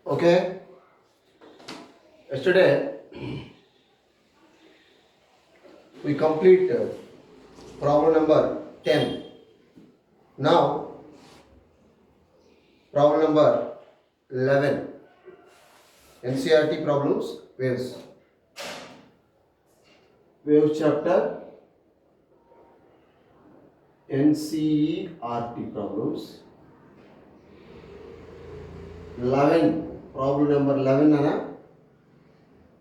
Okay, yesterday we complete problem number 10. Now, problem number 11. NCRT problems, waves. Waves chapter, NCERT problems. 11, problem number 11 Anna.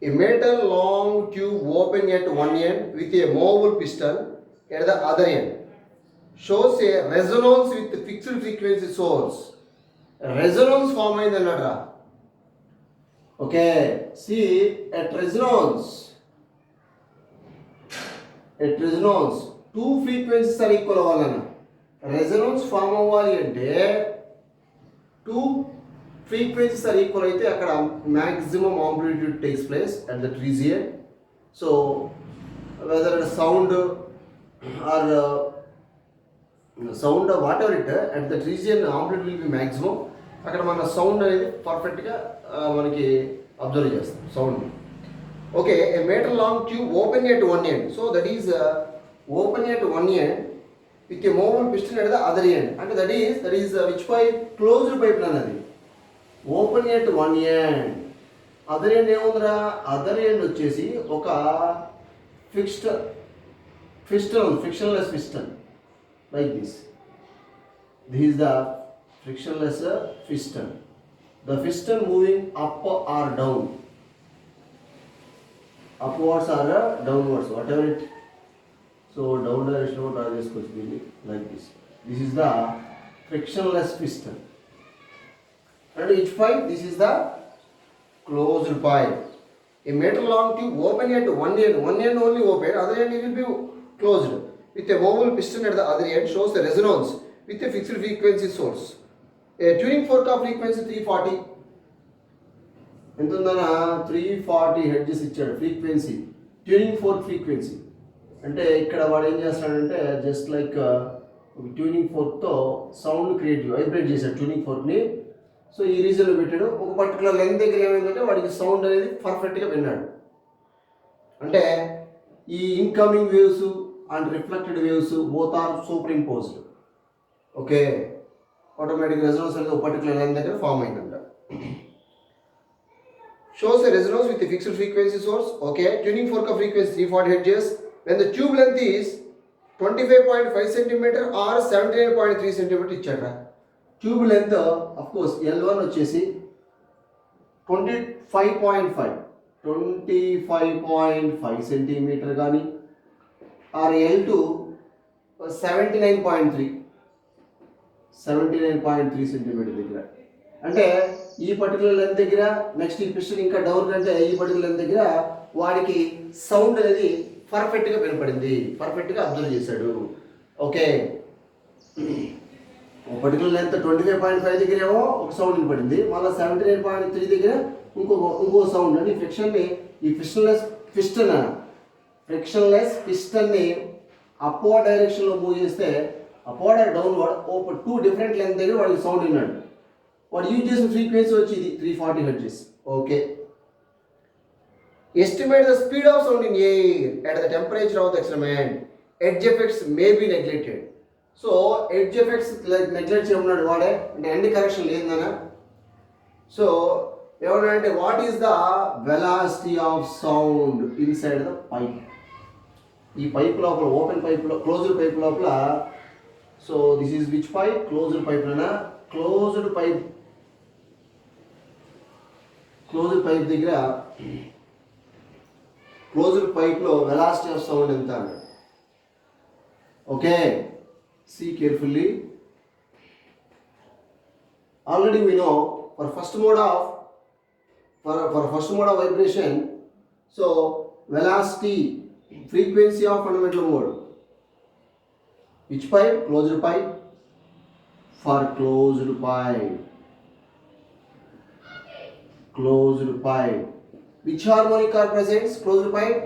A metal long tube open at one end with a movable piston at the other end shows a resonance with fixed frequency source. Resonance form aయిందన్నట్రా. Okay, see at resonance two frequencies are equal అవ్వాలన్న. Resonance form అవ్వాలి అంటే two frequencies are equal అయితే అక్కడ maximum amplitude takes place at that region. So whether sound or whatever it at that region amplitude will be maximum. అక్కడ మన sound అనేది పర్ఫెక్ట్గా మనకి observe చేస్తాం sound. Okay, a metre long tube open at one end. So that is open at one end with a movable piston at the other end. అంటే that is which pipe? Closed pipe అన్నది. Open at one end, other end ఏముందిరా? Other end వచ్చేసి ఒక frictionless piston like this. This is the frictionless piston. The piston moving up or down, upwards or downwards, whatever it. So down direction what are this could be like this. This is the frictionless piston. And each pipe, this is the closed pipe. A metal long tube open at one end only open, other end it will be closed with a movable piston at the other end shows the resonance with a fixed frequency source. A tuning fork of frequency 340. ఎంత ఉందన్నా? 340 hertz ఇచ్చాడు frequency. Tuning fork frequency అంటే ఇక్కడ వాడు ఏం చేస్తాడంటే just like tuning ఫోర్క్తో sound create vibrate చేశాడు ట్యూనింగ్ ఫోర్క్ని. సో ఈ రీజన్లో పెట్టాడు. ఒక పర్టికులర్ లెంత్ దగ్గర ఏమైందంటే వాడికి సౌండ్ అనేది పర్ఫెక్ట్గా విన్నాడు. అంటే ఈ incoming waves and reflected waves both are superimposed. Okay, automatic resonance అనేది ఒక పర్టికులర్ లెంత్ దగ్గర ఫామ్ అయిందంట. Shows a resonance with a fixed frequency source. Okay, tuning fork of frequency 340 hertz when the tube length is 25.5 cm or 79.3 cm ఇచ్చాడ్రా. Tube length of course L1 వచ్చేసి 25.5 centimetre కానీ are L2 79.3 centimetre దగ్గర. అంటే ఈ particular length దగ్గర next ఈ piston ఇంకా down అంటే ఈ పర్టికులర్ లెంత్ దగ్గర వాడికి సౌండ్ అనేది పర్ఫెక్ట్గా వినపడింది, పర్ఫెక్ట్గా అబ్జర్వ్ చేశాడు. ఓకే, ఒక పర్టికులర్ లెంత్ 25.5 దగ్గర ఏమో ఒక సౌండ్ వినపడింది, మళ్ళీ 79.3 దగ్గర ఇంకో సౌండ్. అంటే ఈ ఫ్రిక్షన్లెస్ పిస్టన్ని అప్వర్డ్ డైరెక్షన్లో మూవ్ చేస్తే అప్వర్డ్ ఆర్ డౌన్వర్డ్ ఒక టూ డిఫరెంట్ లెంత్ దగ్గర వాడికి సౌండ్ విన్నాడు. వాడు యూజ్ చేసిన ఫ్రీక్వెన్సీ వచ్చి ఇది 340 hertz. Okay, estimate the speed of sound in air at the temperature of the experiment. Edge effects may be neglected. So edge effects neglect చేయమన్నాడు వాడే, అంటే ఎండ్ కరెక్షన్ లేదన్నా. సో ఏమన్నాడంటే what is the velocity of sound inside the pipe. ఈ pipe లోపల open పైప్లో closed pipe లోపల. So this is which pipe? Closed పైప్లోనా? క్లోజ్డ్ పైప్ దగ్గర క్లోజ్డ్ పైప్లో వెలాసిటీ ఆఫ్ సౌండ్ ఎంత అన్నాడు. Okay, see carefully. Already we know for first mode of vibration, so velocity, frequency of fundamental mode. Which pipe? Closed pipe. For closed pipe, which harmonic are present? Closed pipe,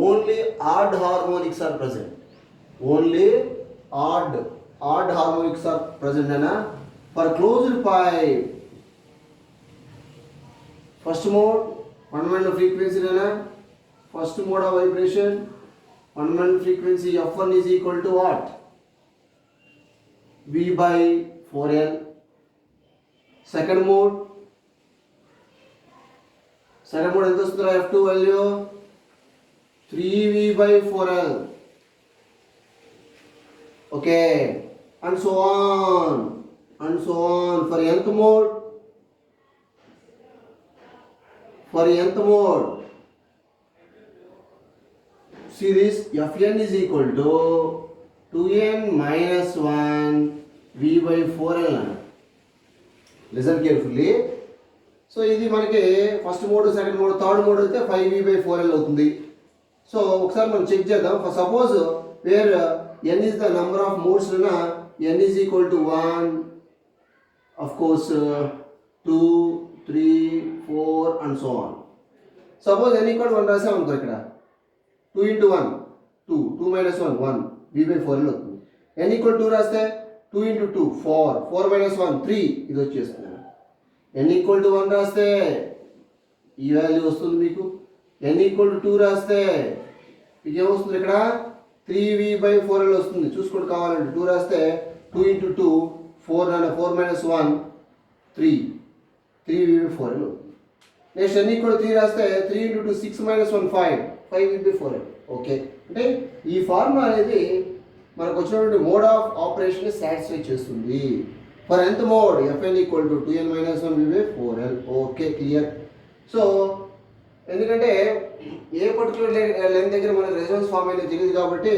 only odd harmonics are present. Only odd harmonics are present. For closed pipe, First mode, fundamental frequency nana. First mode of vibration, fundamental frequency F1 is equal to what? V by 4L. Second mode ఎంత వస్తుందా F2 value 3V by 4L. Okay, and so on for nth mode. See this, Fn is equal to 2n minus 1 V by 4L. Listen carefully. So ఇది మనకి first mode, second mode, third mode అయితే 5V by 4L అవుతుంది. So ఒకసారి మనం check చేద్దాం. For suppose where n is the number of modes na, n is equal to 1, of course 2, 3, 4 and so on. Suppose n equal to 1 రాసాం అనుకో, ఇక్కడ 2 into 1 2 minus 1 1 V by 4L అవుతుంది. n equal to 2 రాస్తే 2 into 2 4 minus 1 3 ఇది వచ్చేస్తుంది. n equal to 1 రాస్తే ఈ value వస్తుంది మీకు. n equal to 2 రాస్తే మీకు ఏమొస్తుంది, ఇక్కడ 3V by 4L వస్తుంది. చూసుకోండి కావాలంటే 2 రాస్తే 2 into 2 4 minus 1 3V by 4L అవుతుంది. నెక్స్ట్ n equal to 3 రాస్తే 3 into 2 6 minus 1 5V by 4L. Okay, అంటే ఈ ఫార్ములా అనేది మనకు వచ్చినటువంటి మోడ్ ఆఫ్ ఆపరేషన్ సాటిస్ఫై చేస్తుంది. For nth mode Fn equal to 2n minus 1 V by 4L. Okay, clear. So ఎందుకంటే ఏ particular length దగ్గర మనకు రెజొనెన్స్ ఫామ్ అనేది తెలియదు కాబట్టి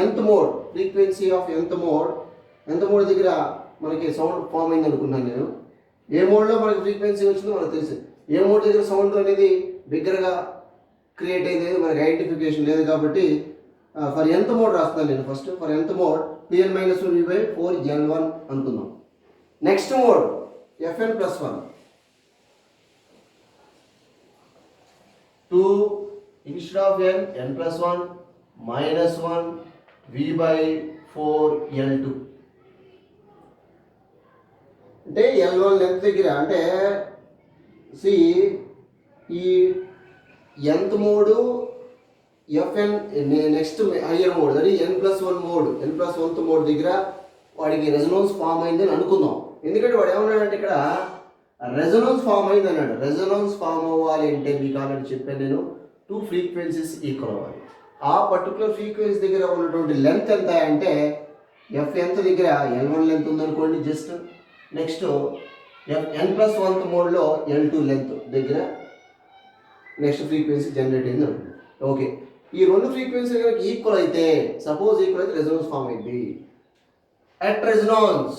nth mode frequency of nth mode దగ్గర మనకి సౌండ్ ఫామ్ అయింది అనుకున్నాను నేను. ఏ మోడ్లో మనకి ఫ్రీక్వెన్సీ వచ్చిందో మనకు తెలుసు. ఏ మోడ్ దగ్గర సౌండ్ అనేది బిగ్గరగా క్రియేట్ అయింది మనకి ఐడెంటిఫికేషన్ లేదు కాబట్టి ఫర్ nth మోడ్ రాస్తున్నాను నేను. First for nth mode 2n minus 1 V by 4L1 అనుకుందాం. Next mode Fn plus 1 2 instead of n plus 1 minus 1 V by 4L2. అంటే L1 లెంత్ దగ్గర అంటే సి ఈ nth mode Fn next higher mode అది n plus 1 mode n plus 1th mode దగ్గర వాడికి resonance form అయింది అని అనుకుందాం. ఎందుకంటే వాడు ఏమన్నాడంటే ఇక్కడ రెజొనెన్స్ ఫామ్ అయింది అన్నాడు. రెజొనెన్స్ ఫామ్ అవ్వాలి అంటే మీకు ఆల్రెడీ చెప్పాను నేను, 2 ఫ్రీక్వెన్సీస్ ఈక్వల్ అవ్వాలి. ఆ పర్టికులర్ ఫ్రీక్వెన్సీ దగ్గర ఉన్నటువంటి లెంత్ ఎంత అంటే Fn దగ్గర L1 లెంత్ ఉందనుకోండి just. Next n plus 1th మోడ్లో L2 లెంత్ దగ్గర నెక్స్ట్ ఫ్రీక్వెన్సీ జనరేట్ అయింది అనుకోండి. ఓకే, ఈ రెండు ఫ్రీక్వెన్సీ కనుక ఈక్వల్ అయితే, సపోజ్ ఈక్వల్ అయితే రెజొనెన్స్ ఫామ్ అయింది. At resonance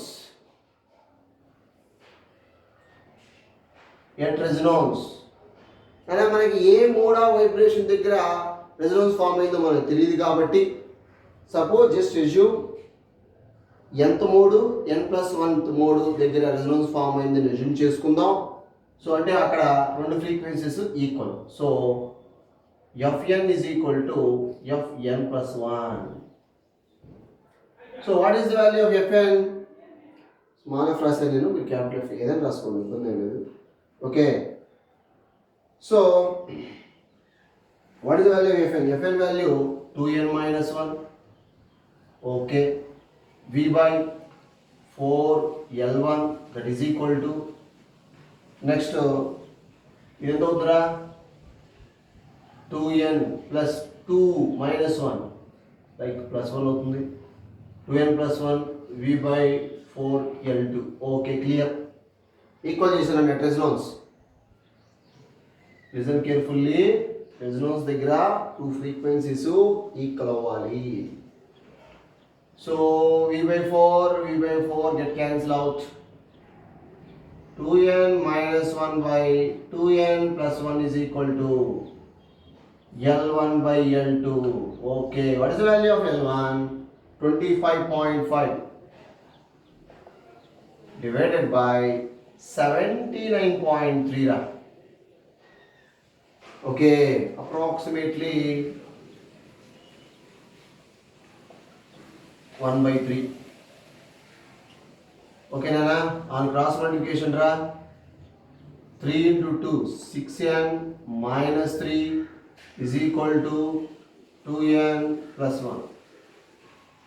అలా మనకి ఏ మోడ్ ఆఫ్ వైబ్రేషన్ దగ్గర రెజొనెన్స్ ఫామ్ అయిందో మనకు తెలియదు కాబట్టి suppose just assume nth mode n plus 1th mode దగ్గర రెజొనెన్స్ ఫామ్ అయిందని అస్యూమ్ చేసుకుందాం. సో అంటే అక్కడ రెండు frequencies equal. So Fn is equal to Fn plus 1. So what is the value of Fn? Small f రాసాను నేను, మీరు capital F ఏదైనా రాసుకోండి, ఇబ్బంది ఏం లేదు. Okay, so what is the value of Fn? Fn value 2n minus 1. Okay, V by 4L1 that is equal to next ఇది ఎంత అవుతుందా 2n plus 2 minus 1 like plus 1 అవుతుంది. 2n plus 1 V by 4L2. Okay, clear. Equal చేశానండి at resonance. Listen carefully. Resonance దగ్గర 2 frequencies equal అవ్వాలి. So V by 4 get cancel out. 2n minus 1 by 2n plus 1 is equal to L1 by L2. Okay, what is the value of L1? 25.5 divided by 79.3. Okay, approximately 1/3. Okay, Nana, on cross multiplication, 3 into 2, 6n minus 3 is equal to 2n plus 1.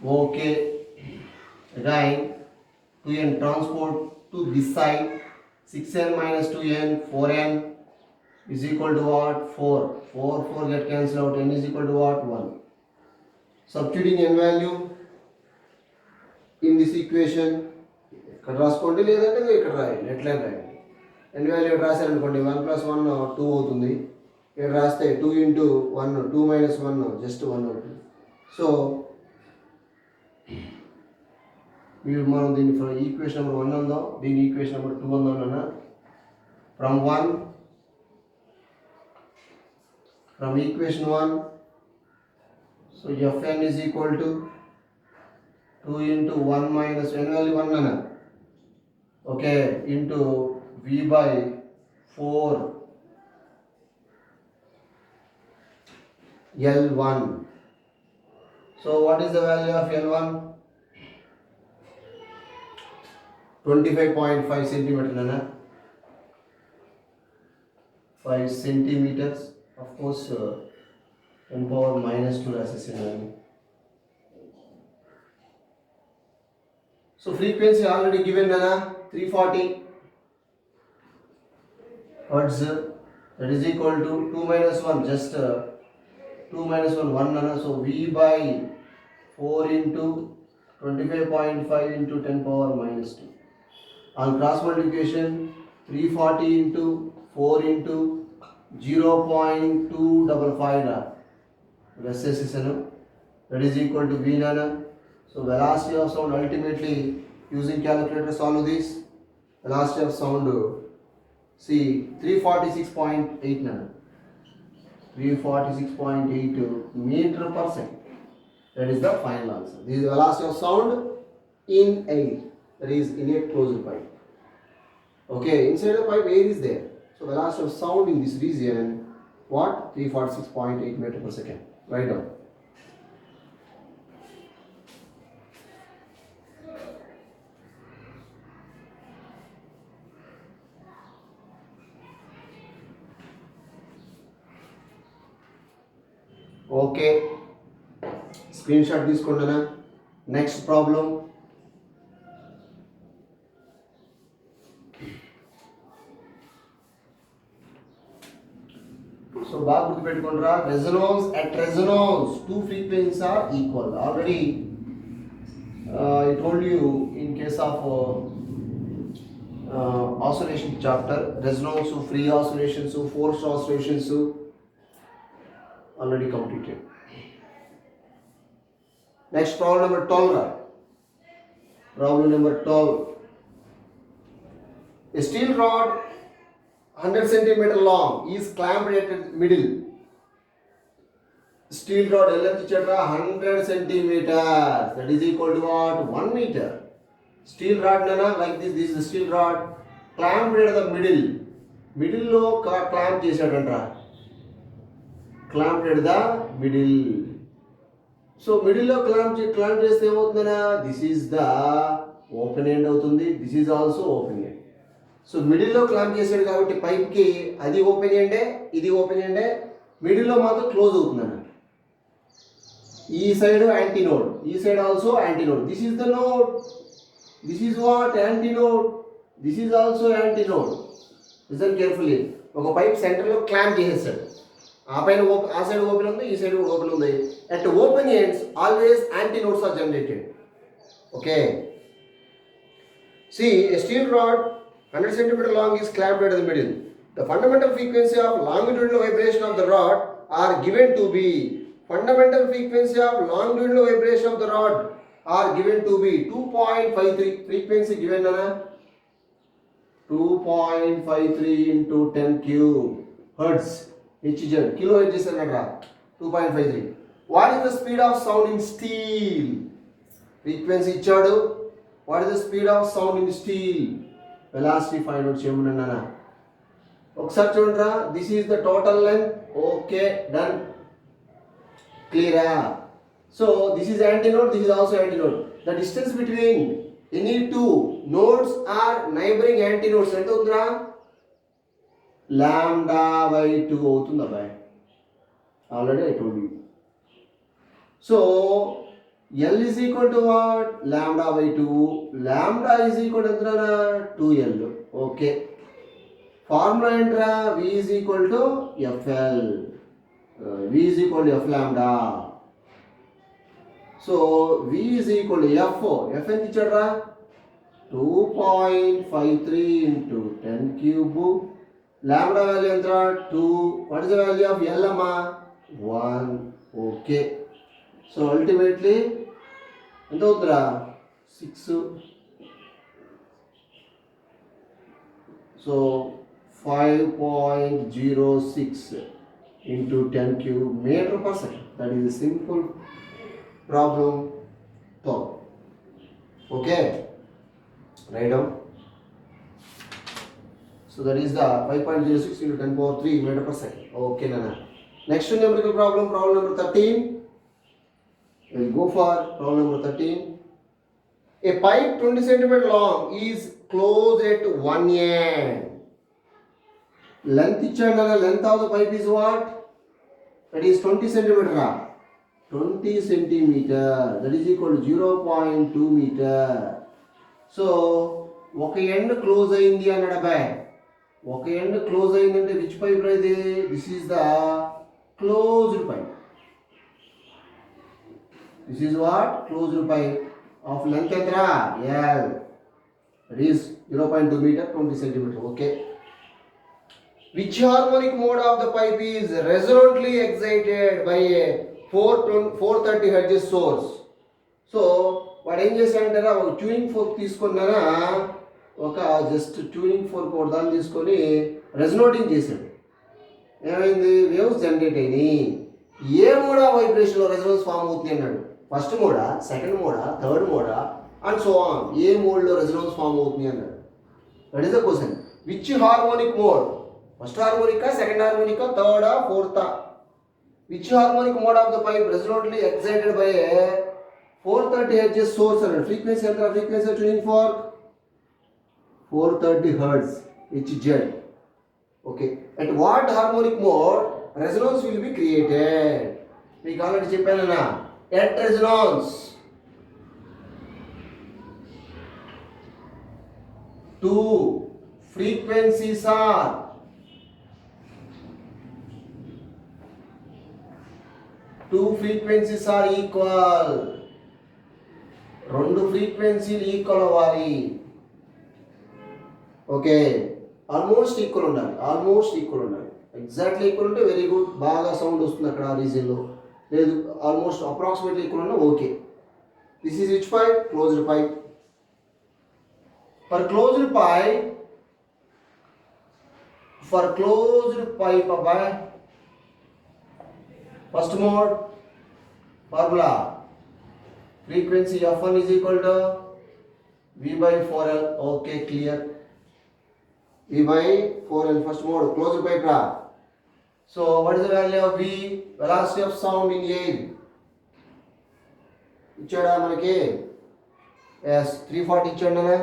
Okay. Again, 2n transport to this side. 6n minus 2n, 4n is equal to what? 4. 4 get cancelled out. N is equal to what? 1. Substituting n value in this equation. ఇక్కడ రాసుకోండి, లేదంటే ఇక్కడ రాయండి, ఎట్లా రాయండి. n value ఇక్కడ రాశారనుకోండి, 1 plus 1 2 అవుతుంది. ఇక్కడ రాస్తే 2 into 1, 2 minus 1 just 1 అవుతుంది. సో మీరు మనం దీన్ని ఈక్వేషన్ నెంబర్ 1 అందాం, దీని ఈక్వేషన్ నెంబర్ 2 అందాం అన్న. From equation 1, so Fn is equal to 2 into 1 minus n value 1 nana, okay, into v by 4 L1. So what is the value of L1? 25.5 centimeter nana, 5 centimeters. Of course, 10 power minus 2 assessment. So frequency already given nana, 340 hertz. That is equal to 2 minus 1, just 2 minus 1, 1 nana. So V by 4 into 25.5 into 10 power minus 2. On cross multiplication, 340 into 4 into 0.255 that is equal to V nana. So velocity of sound, ultimately using calculator solve this. Velocity of sound, see, 346.8 nana, 346.8 meter per second. That is the final answer. This is the velocity of sound in air, that is in a closed pipe. Okay, inside the pipe air is there. So velocity of sound in this region, what? 346.8 meter per second. Write down. Okay, screenshot తీసుకుంటానా. Next problem. So బాగా గుర్తుపెట్టుకోండిరా, resonance, at resonance two frequencies are equal. Already I told you in case of oscillation chapter, resonance, free oscillations, forced oscillations already completed. Next problem number 12. Problem number 12. A steel rod 100 centimeter long is clamped at the middle. Steel rod length 100 centimeters, that is equal to what? 1 meter. Steel rod nana, like this is the steel rod clamped at the middle. Middle lo clamp chesadantra, clamped at the middle. So middle lo clamp cheste emavutundana, this is the open end avutundi, this is also open end. So మిడిల్లో clamp చేశాడు కాబట్టి పైప్కి అది open ఎండే, ఇది open ఎండే, మిడిల్లో మాత్రం close అవుతుందన్న. ఈ సైడ్ యాంటీనోడ్, ఈ side also antinode. This is the node, this is what? Antinode. This is also antinode. Listen carefully. ఒక పైప్ సెంటర్లో క్లాంప్ చేసేసాడు, ఆ పైన ఆ సైడ్ ఓపెన్ ఉంది, ఈ సైడ్ ఓపెన్ ఉంది. At open ends always antinodes are generated. Okay, see, a steel rod 100 centimeter long is clamped at the middle. The fundamental frequency of longitudinal vibration of the rod are given to be, fundamental frequency of longitudinal vibration of the rod are given to be 2.53. Frequency given nana, 2.53 into 10 cube hertz, HZ, kilohertz is another 2.53. What is the speed of sound in steel? Frequency ichadu. What is the speed of sound in steel? Velocity find out cheyamani nana. ఒకసారి చూడండిరా, this is the total length. Okay, done, క్లియరా? So this is antinode, this is also antinode. The distance between any two nodes or neighbouring antinodes ఎంత ఉందిరా? lambda by 2 అవుతుంది అబ్బాయి. Already I told you. So L is equal to what? Lambda by 2. Lambda is equal to ఎంత 2L. Okay. Formula ఏంట్రా? V is equal to FL. V is equal to F lambda. So V is equal to F. F ఎంత ఇచ్చాడ్రా? 2.53 into 10 cube. Lambda value ఎంత? 2. What is the value of L అమ్మా? 1. Okay. So ultimately ఎంత అవుతుందిరా? 6. So 5.06 into 10 cube meter per second. That is a simple problem solved. Okay, write down. So that is the 5.06 into 10 power 3 meter per second. Okay, Nana. Next numerical problem, problem number 13. We'll go for problem number 13. A pipe 20 cm long is closed at one end. Length ichchadana, length of the pipe is what? That is 20 centimeter. 20 centimeter. That is equal to 0.2 meter. So ఒక end close అయింది అన్నాడు అబ్బాయి. ఒక end close అయిందంటే which pipe ఇది? This is the closed pipe. This is what? Closed pipe of length entra? L. That is 0.2 meter, 20 centimeter. Okay. Which harmonic mode of the pipe is resonantly excited by a 430 Hz source? So, వాడు ఏం చేశాడంటారా? ఒక tuning fork తీసుకున్నారా, ఒక just tuning fork ఒక దాన్ని తీసుకొని resonating చేశాడు. ఏమైంది? వేవ్స్ జనరేట్ అయినాయి. ఏ మోడా వైబ్రేషన్లో రెజోనెన్స్ ఫామ్ అవుతుంది అన్నాడు. ఫస్ట్ మోడా, సెకండ్ మోడా, థర్డ్ మోడా అండ్ సో ఆన్. ఏ మోడ్లో రెజోనెన్స్ ఫామ్ అవుతుంది అన్నాడు. That is the question. Which harmonic mode? First హార్మోనికా, సెకండ్ హార్మోనికా, థర్డా, ఫోర్తా? Which harmonic mode of the pipe resonantly excited by 430 Hz source అన్నాడు. ఫ్రీక్వెన్సీ ఎంత? Frequency tuning fork 430 Hz HZ. Okay. At what harmonic mode resonance will be created? మీకు ఆల్రెడీ చెప్పానన్నా, at resonance two frequencies are equal. రెండు ఫ్రీక్వెన్సీలు equal అవ్వాలి. Okay, almost equal ఉండాలి. Almost equal ఉండాలి. ఎగ్జాక్ట్లీ ఈక్వల్ ఉంటే వెరీ గుడ్, బాగా సౌండ్ వస్తుంది అక్కడ ఆ రీజన్లో. లేదు ఆల్మోస్ట్ అప్రాక్సిమేట్లీ ఈక్వల్ ఉన్నా okay. This is which pipe? Closed pipe. For closed pipe అబ్బాయి, first mode formula frequency F1 is equal to V by 4L. Okay, clear. V by 4L first mode, closed pipe ra. So what is the value of V? Velocity of sound in air. ఇచ్చాడా మనకి? yes, 340 ఇచ్చాడు నా,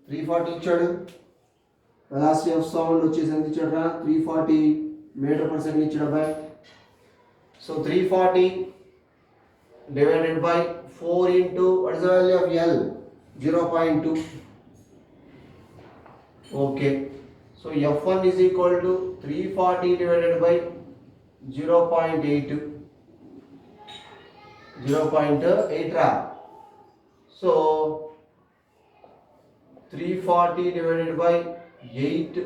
340 ఇచ్చాడు. Velocity of sound వచ్చేసి ఎంత ఇచ్చాడు? 340 metre per second ఇచ్చాడు అబ్బాయి. So 340 divided by 4 into what is the value of L? 0.2. okay, so F1 is equal to 340 divided by 0.8 ra. so 340 divided by 8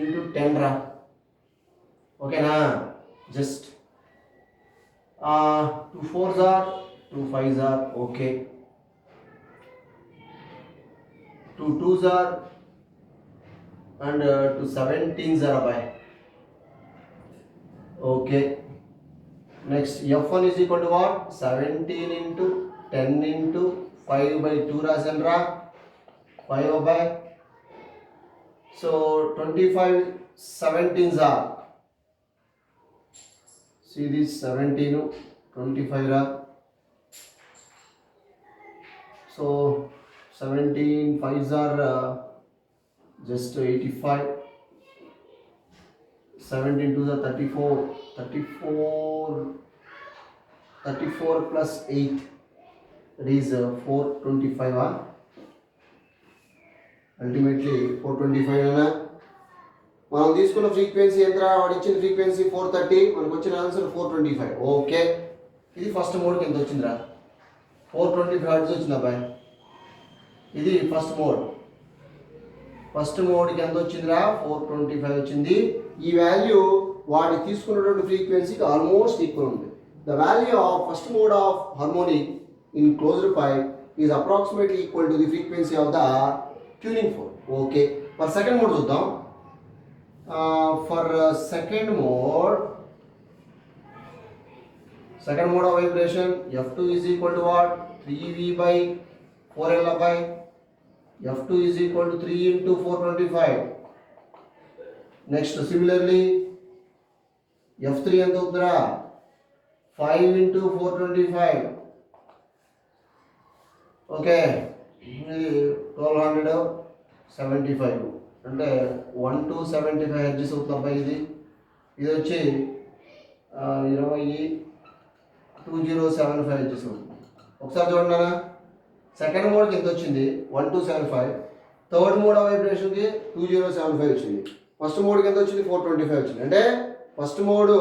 into 10 ra. okay na, just 2 4s are 2 5s are okay, 2 2s are and 2 17s are by. okay, next F1 is equal to what? 17 into 10 into 5 by 2 rasandra 5 by. so 25 17s are, see this 17 25 ra. so 17 5s are just 85. 17 2 are 34. 34 plus 8. That is 425. Ultimately 425 అనా. మనం తీసుకున్న frequency ఎంత? వాడు ఇచ్చిన frequency 430, మనకు వచ్చిన answer 425. Okay, ఇది first మోడ్కి ఎంత వచ్చిందిరా? 425 హర్ట్జ్ వచ్చింది అబ్బాయి. ఇది ఫస్ట్ మోడ్. ఫస్ట్ మోడ్కి ఎంత వచ్చిందిరా? 425 వచ్చింది. ఈ వాల్యూ వాడి తీసుకున్నటువంటి ఫ్రీక్వెన్సీకి ఆల్మోస్ట్ ఈక్వల్ ఉంది. The value of first mode of harmonic in closed pipe is approximately equal to the frequency of the tuning fork. Okay, for second mode చూద్దాం. For second mode of vibration, F2 is equal to what? 3V by 4L by F2 is equal to 3 into 425. Next, similarly, F3 ఎంత అవుతుందిరా? 5 into 425. Okay, 1275 అంటే 1275 hertz అవుతుంది అబ్బాయి. ఇది వచ్చి 2075 hertz అవుతుంది. ఒకసారి చూడండి అన్న, సెకండ్ మోడ్కి ఎంత వచ్చింది? 1275. థర్డ్ మోడ్ ఆఫ్ వైబ్రేషన్కి 2075 వచ్చింది. ఫస్ట్ మోడ్కి ఎంత వచ్చింది? 425 వచ్చింది. అంటే first mode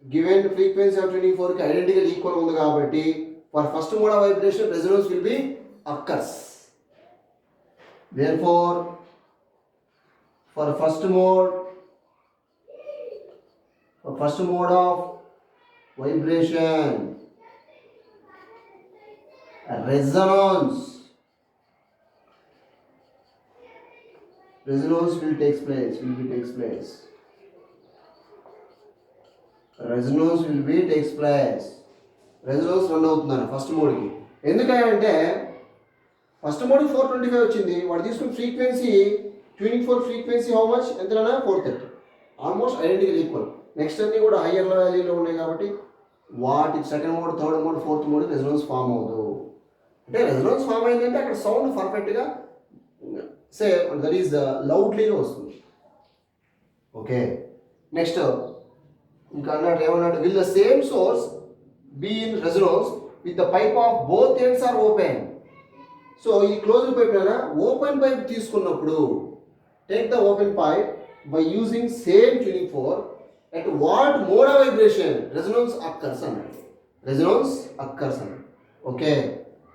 given frequency of 24కి ఐడెంటికల్ ఈక్వల్ ఉంది కాబట్టి for first mode of vibration resonance will be occurs. therefore for first mode of vibration, resonance will take place. Resonance run అవుతుందన్న first మోడ్కి. ఎందుకంటే ఫస్ట్ మోడ్కి 425 వచ్చింది. వాడు తీసుకున్న frequency tuning fork frequency how much? ఎంతనా? 430. Almost identical equal. నెక్స్ట్ అన్నీ కూడా హయ్యర్ వాల్యూలో ఉన్నాయి కాబట్టి వాటి second mode, third mode, fourth mode resonance form అవ్వదు. అంటే రెజొనెన్స్ ఫామ్ అయిందంటే అక్కడ సౌండ్ పర్ఫెక్ట్గా దట్ ఈస్ లౌడ్లీగా వస్తుంది. ఓకే, నెక్స్ట్ ఇంకా అన్నాడు, ఏమన్నాడు? Will the same source be in resonance with the pipe of both ends are open. So ఈ క్లోజ్డ్ పైప్ అయినా ఓపెన్ పైప్ తీసుకున్నప్పుడు take the open pipe by using same tuning fork at what mode of vibration resonance occurs అన్నాడు. Okay,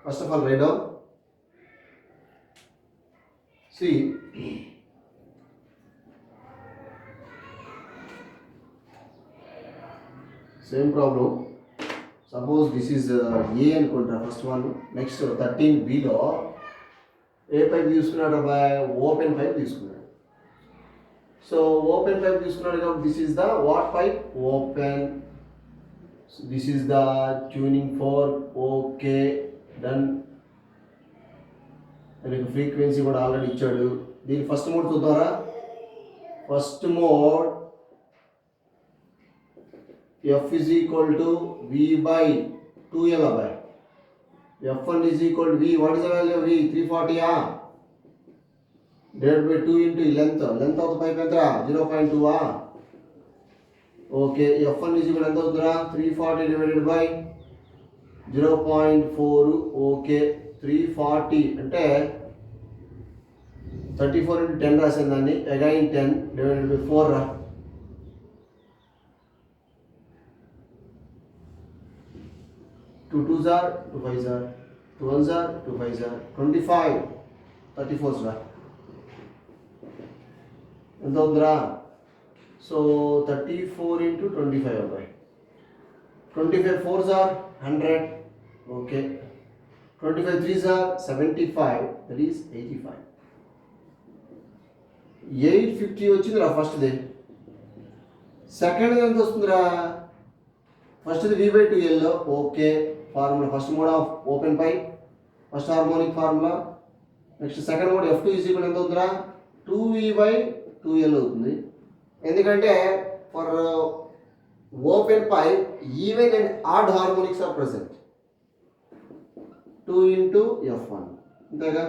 first of all write down. See same problem. Suppose this is A అనుకుంటా first one. Next 13Bలో ఏ pipe తీసుకున్నాడు అబ్బాయి? Open pipe తీసుకున్నాడు. So open pipe తీసుకున్నాడు కాబట్టి this is the what pipe? Open. This is the tuning fork. Okay, done. మీకు frequency కూడా ఆల్రెడీ ఇచ్చాడు. దీని ఫస్ట్ మోడ్ చూద్దారా? First mode F is equal to V by 2L by F1 is equal to V. What is the value of V? 340 divided by 2 into length of the pipe ఎంత? 0.2 okay, F1 is equal ఎంత అవుతుందా? 340 divided by 0.4. Okay, 340 అంటే 34 into 10 రాసాను దాన్ని. Again 10 divided by 4 రా. 2 2s are 2 5s are 2 1s are 2 5s are 25 34s రా. ఎంత అవుతుందిరా? సో 34 into 25 అబ్బాయి. 25 4s are 100. Okay, 25 3s are 75. That is 85. 850 వచ్చిందిరా ఫస్ట్ది. సెకండ్ ఎంత వస్తుందిరా? ఫస్ట్ది V by 2L. Okay, formula first mode of open pipe, first harmonic formula. Next second mode F2 is equal ఎంత అవుతుందిరా? 2V by 2L అవుతుంది. ఎందుకంటే for open pipe even and odd harmonics are present. 2 into F1 అంతేగా.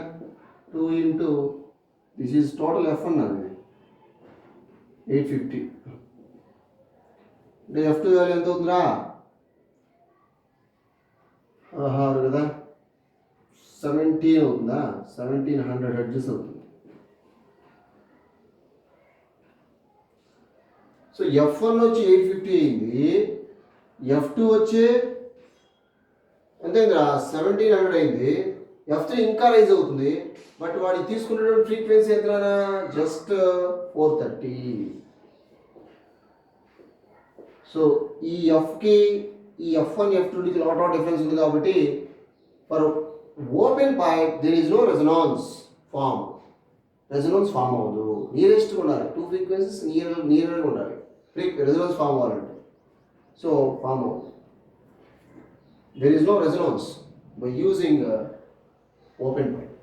2 into this is total F1 అనేది. 850 అంటే F2 value ఎంత అవుతుందా కదా 17 అవుతుందా 1700 హెర్ట్జ్ అవుతుంది. సో F1 వచ్చి 850 అయింది, F2 వచ్చి ఎంతైందిరా 1700 అయింది, F3 ఇంకా రైజ్ అవుతుంది. బట్ వాడికి తీసుకున్నటువంటి ఫ్రీక్వెన్సీ ఎంత జస్ట్ 430. సో ఈ ఎఫ్కి ఈ F1 F2కి లాట్ ఆఫ్ డిఫరెన్స్ ఉంది కాబట్టి for open pipe there is no resonance form అవ్వదు. నియరెస్ట్గా ఉండాలి, 2 ఫ్రీక్వెన్సీస్ నియర్గా ఉండాలి రెజొనాన్స్ ఫామ్ అవ్వాలంటే. సో ఫామ్ అవ్వదు, there is no resonance by using open pipe.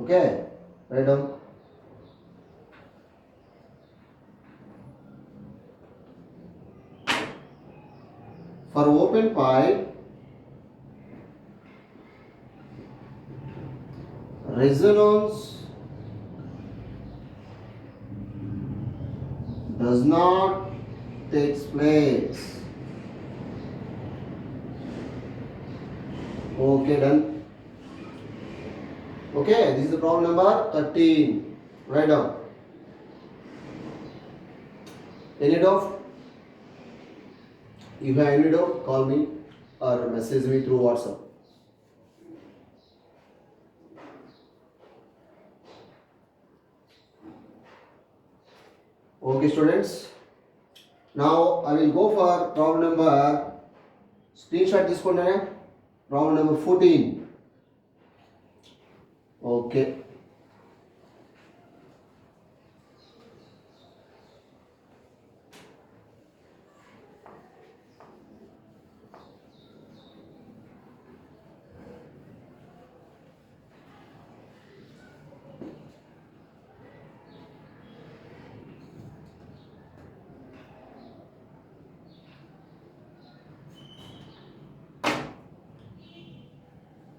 Okay, write down. For open pipe, resonance does not take place. Okay, done. Okay, this is the problem number 13. Write down. Any doubt? If you have any doubt, call me or message me through WhatsApp. Okay, students. Now I will go for problem number. Screenshot this one. Problem number 14. Okay.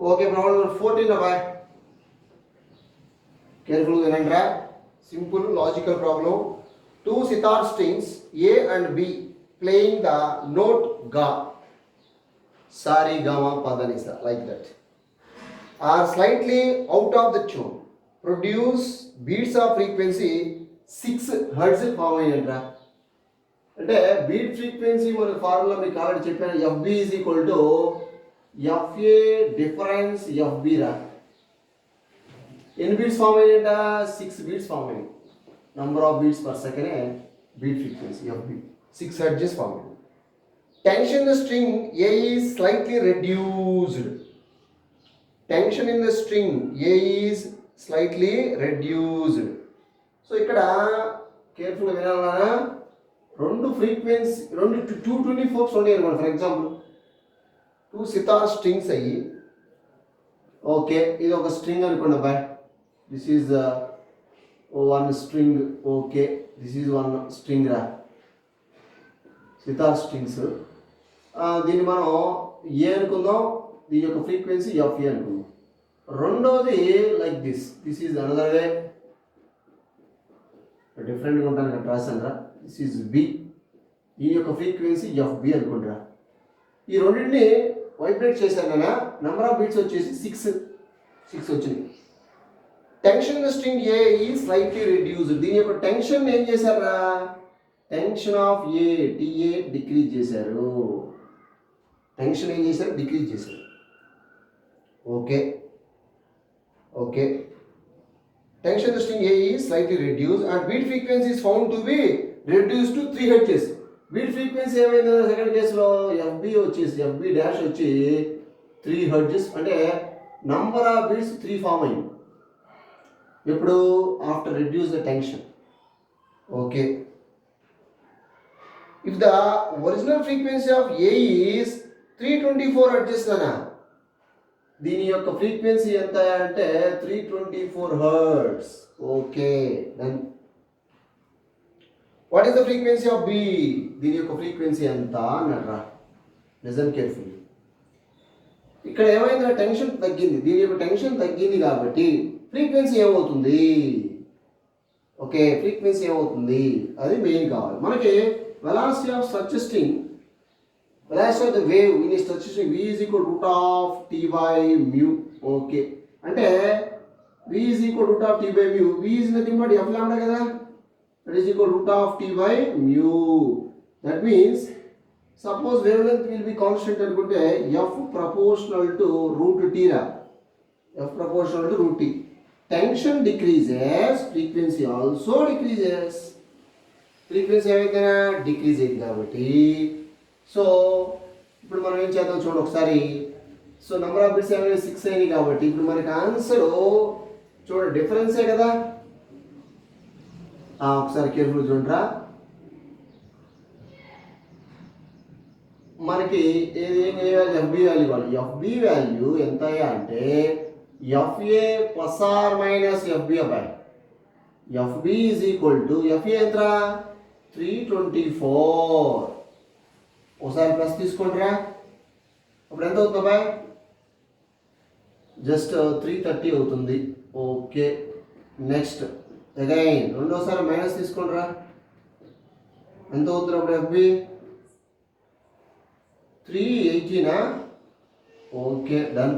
Okay, problem number 14 boy. Careful remember. Simple logical problem. Two sitar strings A and B playing the note Ga, Sari Gama Padanisa, like that, are slightly out of the tune. Produce beats of frequency 6 Hz form అయ్యంట్రా. అంటే beat frequency మన formula మీకు already చెప్పాను, FB is equal to FA difference FB రా. ఎన్ని beats form అయ్యాయంట 6 beats form అయ్యాయి. Number of beats per second beat frequency FB 6 hertz form అయ్యాయి. Tension in the string A is slightly reduced. Tension in the string A is slightly reduced. So ఇక్కడ కేర్ఫుల్గా వినాలన్నా, రెండు frequency 224 ఉన్నాయి అనుకోండి. For example 2 sitar strings అయ్యి, okay ఇది ఒక string అనుకోండి అబ్బాయి, this is one string. Okay this is one string రా, సితార్ స్ట్రింగ్స్. దీన్ని మనం ఏ అనుకుందాం, దీని యొక్క ఫ్రీక్వెన్సీ FA అనుకుందాం. రెండోది like this is another way, డిఫరెంట్గా ఉంటాను ఇక్కడ రాశాను రా. దిస్ ఈజ్ B, దీని యొక్క ఫ్రీక్వెన్సీ FB అనుకుంటారా. ఈ రెండింటిని వైబ్రేట్ చేశాను కదా, నెంబర్ ఆఫ్ బీట్స్ వచ్చేసి 6 వచ్చింది. టెన్షన్ స్ట్రింగ్ ఏ ఈ స్లైట్లీ రిడ్యూస్డ్. దీని యొక్క టెన్షన్ ఏం చేశారా, tension of A TA decrease చేశారు. టెన్షన్ ఏం చేశారు, డిక్రీజ్ చేశారు. ఓకే ఓకే, టెన్షన్ స్ట్రింగ్ ఏ ఈ slightly reduced and beat frequency is found to be reduced to 3 hertz. Beat frequency ఏమైంది సెకండ్ కేసులో, FB డాష్ వచ్చి 3 హెర్ట్జ్. అంటే నంబర్ ఆఫ్ బీట్స్ 3 ఫామ్ అయింది. ఇప్పుడు after reduce the tension. Okay, if the original frequency of A is 324 hertz అనా, దీని యొక్క frequency ఎంత అంటే 324 hertz. Okay then what is the frequency of B, దీని యొక్క ఫ్రీక్వెన్సీ ఎంత అన్నట్రా. Listen carefully. ఇక్కడ ఏమైంది, టెన్షన్ తగ్గింది, దీని యొక్క టెన్షన్ తగ్గింది కాబట్టి ఫ్రీక్వెన్సీ ఏమవుతుంది, ఓకే, ఫ్రీక్వెన్సీ ఏమవుతుంది అది మెయిన్ కావాలి మనకి. Velocity of structure string, velocity of the wave in a structure string v is equal to root of t by mu. Okay, అంటే v is equal to root of t by mu. v is nothing but f lambda కదా, that is equal to root of t by mu. That means suppose wavelength will be constant అనుకుంటే f proportional to root t రా, f proportional to root t. Tension decreases, frequency also decreases. Frequency ఏమైతేనా decrease అయింది కాబట్టి, so ఇప్పుడు మనం ఏం చేద్దాం చూడండి ఒకసారి. సో నెంబర్ ఆఫ్ బిట్స్ ఏమైనా 6 అయినాయి కాబట్టి ఇప్పుడు మనకి ఆన్సర్ చూడండి డిఫరెన్సే కదా. ఒకసారి కేర్ఫుల్ చూడరా, మనకి ఏం చేయాలి, ఎఫ్బి వాల్యూ కావాలి. ఎఫ్బి వాల్యూ ఎంత అంటే F A plus or minus F B అబ్బాయి. F B is equal to F A ఎంత 324. ఒకసారి ప్లస్ తీసుకోండిరా, అప్పుడు ఎంత అవుతుంది అబ్బాయి, జస్ట్ 330 అవుతుంది. ఓకే, నెక్స్ట్ అగైన్ రెండోసారి మైనస్ తీసుకోండిరా, ఎంత అవుతుంది అప్పుడు ఎఫ్బి 380నా. Okay, done.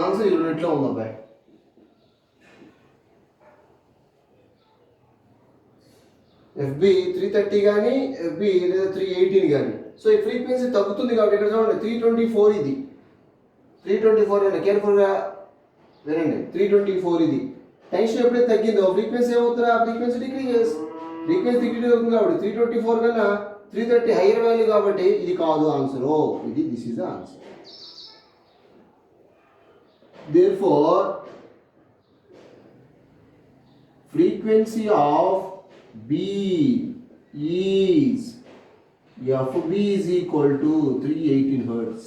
ఆన్సర్ ఈ రెండిట్లో ఉంది అబ్బాయి. ఎఫ్బి 330 కానీ ఎఫ్బి లేదా 318 కానీ. సో ఈ ఫ్రీక్వెన్సీ తగ్గుతుంది కాబట్టి ఇక్కడ చూడండి 324 ఇది 324 అండి, కేర్ఫుల్గా వినండి. 324 ఇది టెన్షన్ ఎప్పుడైతే తగ్గిందో ఫ్రీక్వెన్సీ ఏమవుతుందా, ఫ్రీక్వెన్సీ డిక్రీజెస్. ఫ్రీక్వెన్సీ డిక్రీజ్ అవుతుంది కాబట్టి 324 కన్నా 330 హైయర్ వాల్యూ కాబట్టి ఇది కాదు ఆన్సర్. ఇది this is the answer. Therefore, frequency of B is FB is equal to 318 Hertz.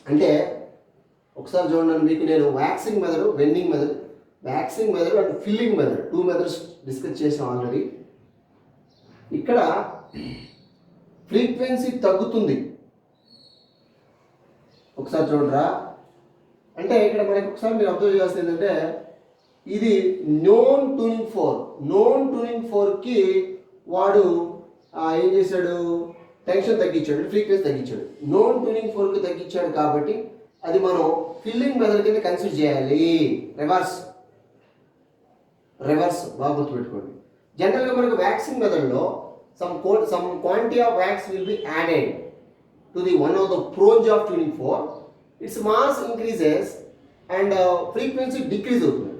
అంటే ఒకసారి చూడండి, మీకు నేను waxing method, vending method, waxing method and filling method 2 methods discuss చేసాం ఆల్రెడీ. ఇక్కడ ఫ్రీక్వెన్సీ తగ్గుతుంది ఒకసారి చూడరా. అంటే ఇక్కడ మనకి ఒకసారి మీరు అబ్జర్వ్ చేయాల్సింది ఏంటంటే ఇది నోన్ ట్యూనింగ్ ఫోర్కి వాడు ఏం చేశాడు, టెన్షన్ తగ్గించాడు, ఫ్రీక్వెన్సీ తగ్గించాడు. నోన్ ట్యూనింగ్ ఫోర్కి తగ్గించాడు కాబట్టి అది మనం ఫిల్లింగ్ మెథడ్ కింద కన్సిడర్ చేయాలి. రివర్స్ బాగా గుర్తుపెట్టుకోండి. జనరల్గా మనకు వ్యాక్సింగ్ మెథడ్లో some quantity of wax will be added to the one of the pronge of tuning fork, its mass increases and frequency decrease అవుతుంది.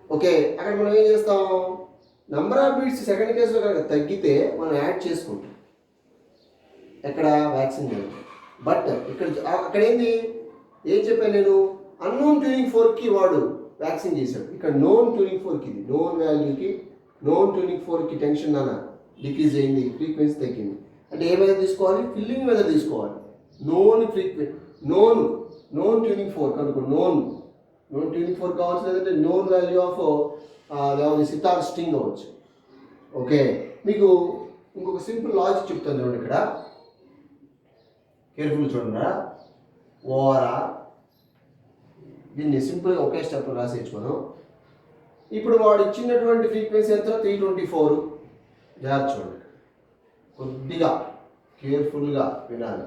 ఓకే, అక్కడ మనం ఏం చేస్తాం, నంబర్ ఆఫ్ బీట్స్ సెకండ్ కేసులో కనుక తగ్గితే మనం యాడ్ చేసుకుంటాం ఎక్కడ వ్యాక్సిన్. బట్ ఇక్కడ అక్కడ ఏంది ఏం చెప్పాను నేను, అన్నోన్ ట్యూనింగ్ ఫోర్కి వాడు వ్యాక్సిన్ చేశాడు. ఇక్కడ నోన్ ట్యూనింగ్ ఫోర్కి, ఇది నోన్ వాల్యూకి నోన్ ట్యూనింగ్ ఫోర్కి టెన్షన్ అన్న డిక్రీజ్ అయింది, ఫ్రీక్వెన్సీ తగ్గింది. అంటే ఏ మెథడ్ తీసుకోవాలి, ఫిల్లింగ్ మెథడ్ తీసుకోవాలి. నోన్ ట్యూనింగ్ ఫోర్ కనుక నోన్ ట్యూనింగ్ ఫోర్ కావచ్చు, లేదంటే known value of sitar string అవ్వచ్చు. ఓకే, మీకు ఇంకొక సింపుల్ లాజిక్ చెప్తాను చూడండి. ఇక్కడ కేర్ఫుల్ చూడండి. ఓఆర్ఆర్ దీన్ని సింపుల్గా ఒకే స్టెప్ రాసేయచ్చు మనం. ఇప్పుడు వాడు ఇచ్చినటువంటి ఫ్రీక్వెన్సీ ఎంత 324. జాగ్రత్త చూడండి, కొద్దిగా కేర్ఫుల్గా వినాలి.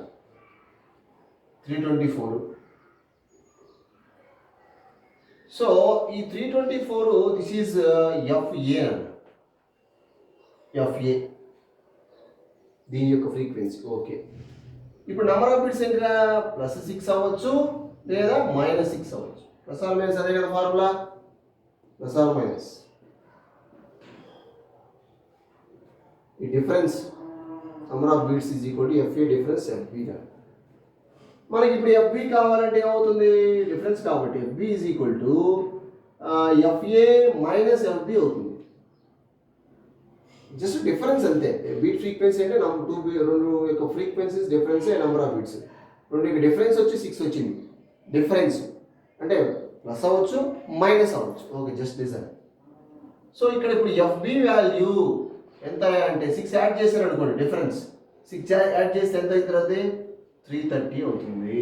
324. సో ఈ 324 దిస్ ఈజ్ ఎఫ్ఏ అండి, ఎఫ్ఏ దీని యొక్క ఫ్రీక్వెన్సీ. ఓకే, ఇప్పుడు నెంబర్ ఆఫ్ బిట్స్ ఏంటిరా, +6 అవ్వచ్చు లేదా -6 అవ్వచ్చు. ప్లస్ ఆర్ మైనస్ అదే కదా ఫార్ములా, ప్లస్ ఆర్ మైనస్. ఈ difference number of beats is equal to FA difference FB. మనకి ఇప్పుడు ఎఫ్బి కావాలంటే ఏమవుతుంది, డిఫరెన్స్ కాబట్టి FB is equal to FA minus FB అవుతుంది. జస్ట్ డిఫరెన్స్ అంతే. బీట్ ఫ్రీక్వెన్సీ అంటే రెండు యొక్క frequencies difference, number of beats రెండు యొక్క డిఫరెన్స్ వచ్చి 6 వచ్చింది. డిఫరెన్స్ అంటే ప్లస్ అవ్వచ్చు మైనస్ అవ్వచ్చు. Okay, just design. సో ఇక్కడ ఇప్పుడు ఎఫ్బి వాల్యూ ఎంత అంటే 6 యాడ్ చేశారు అనుకోండి, డిఫరెన్స్ 6 యాడ్ చేస్తే ఎంత అవుతుంది, 330 అవుతుంది.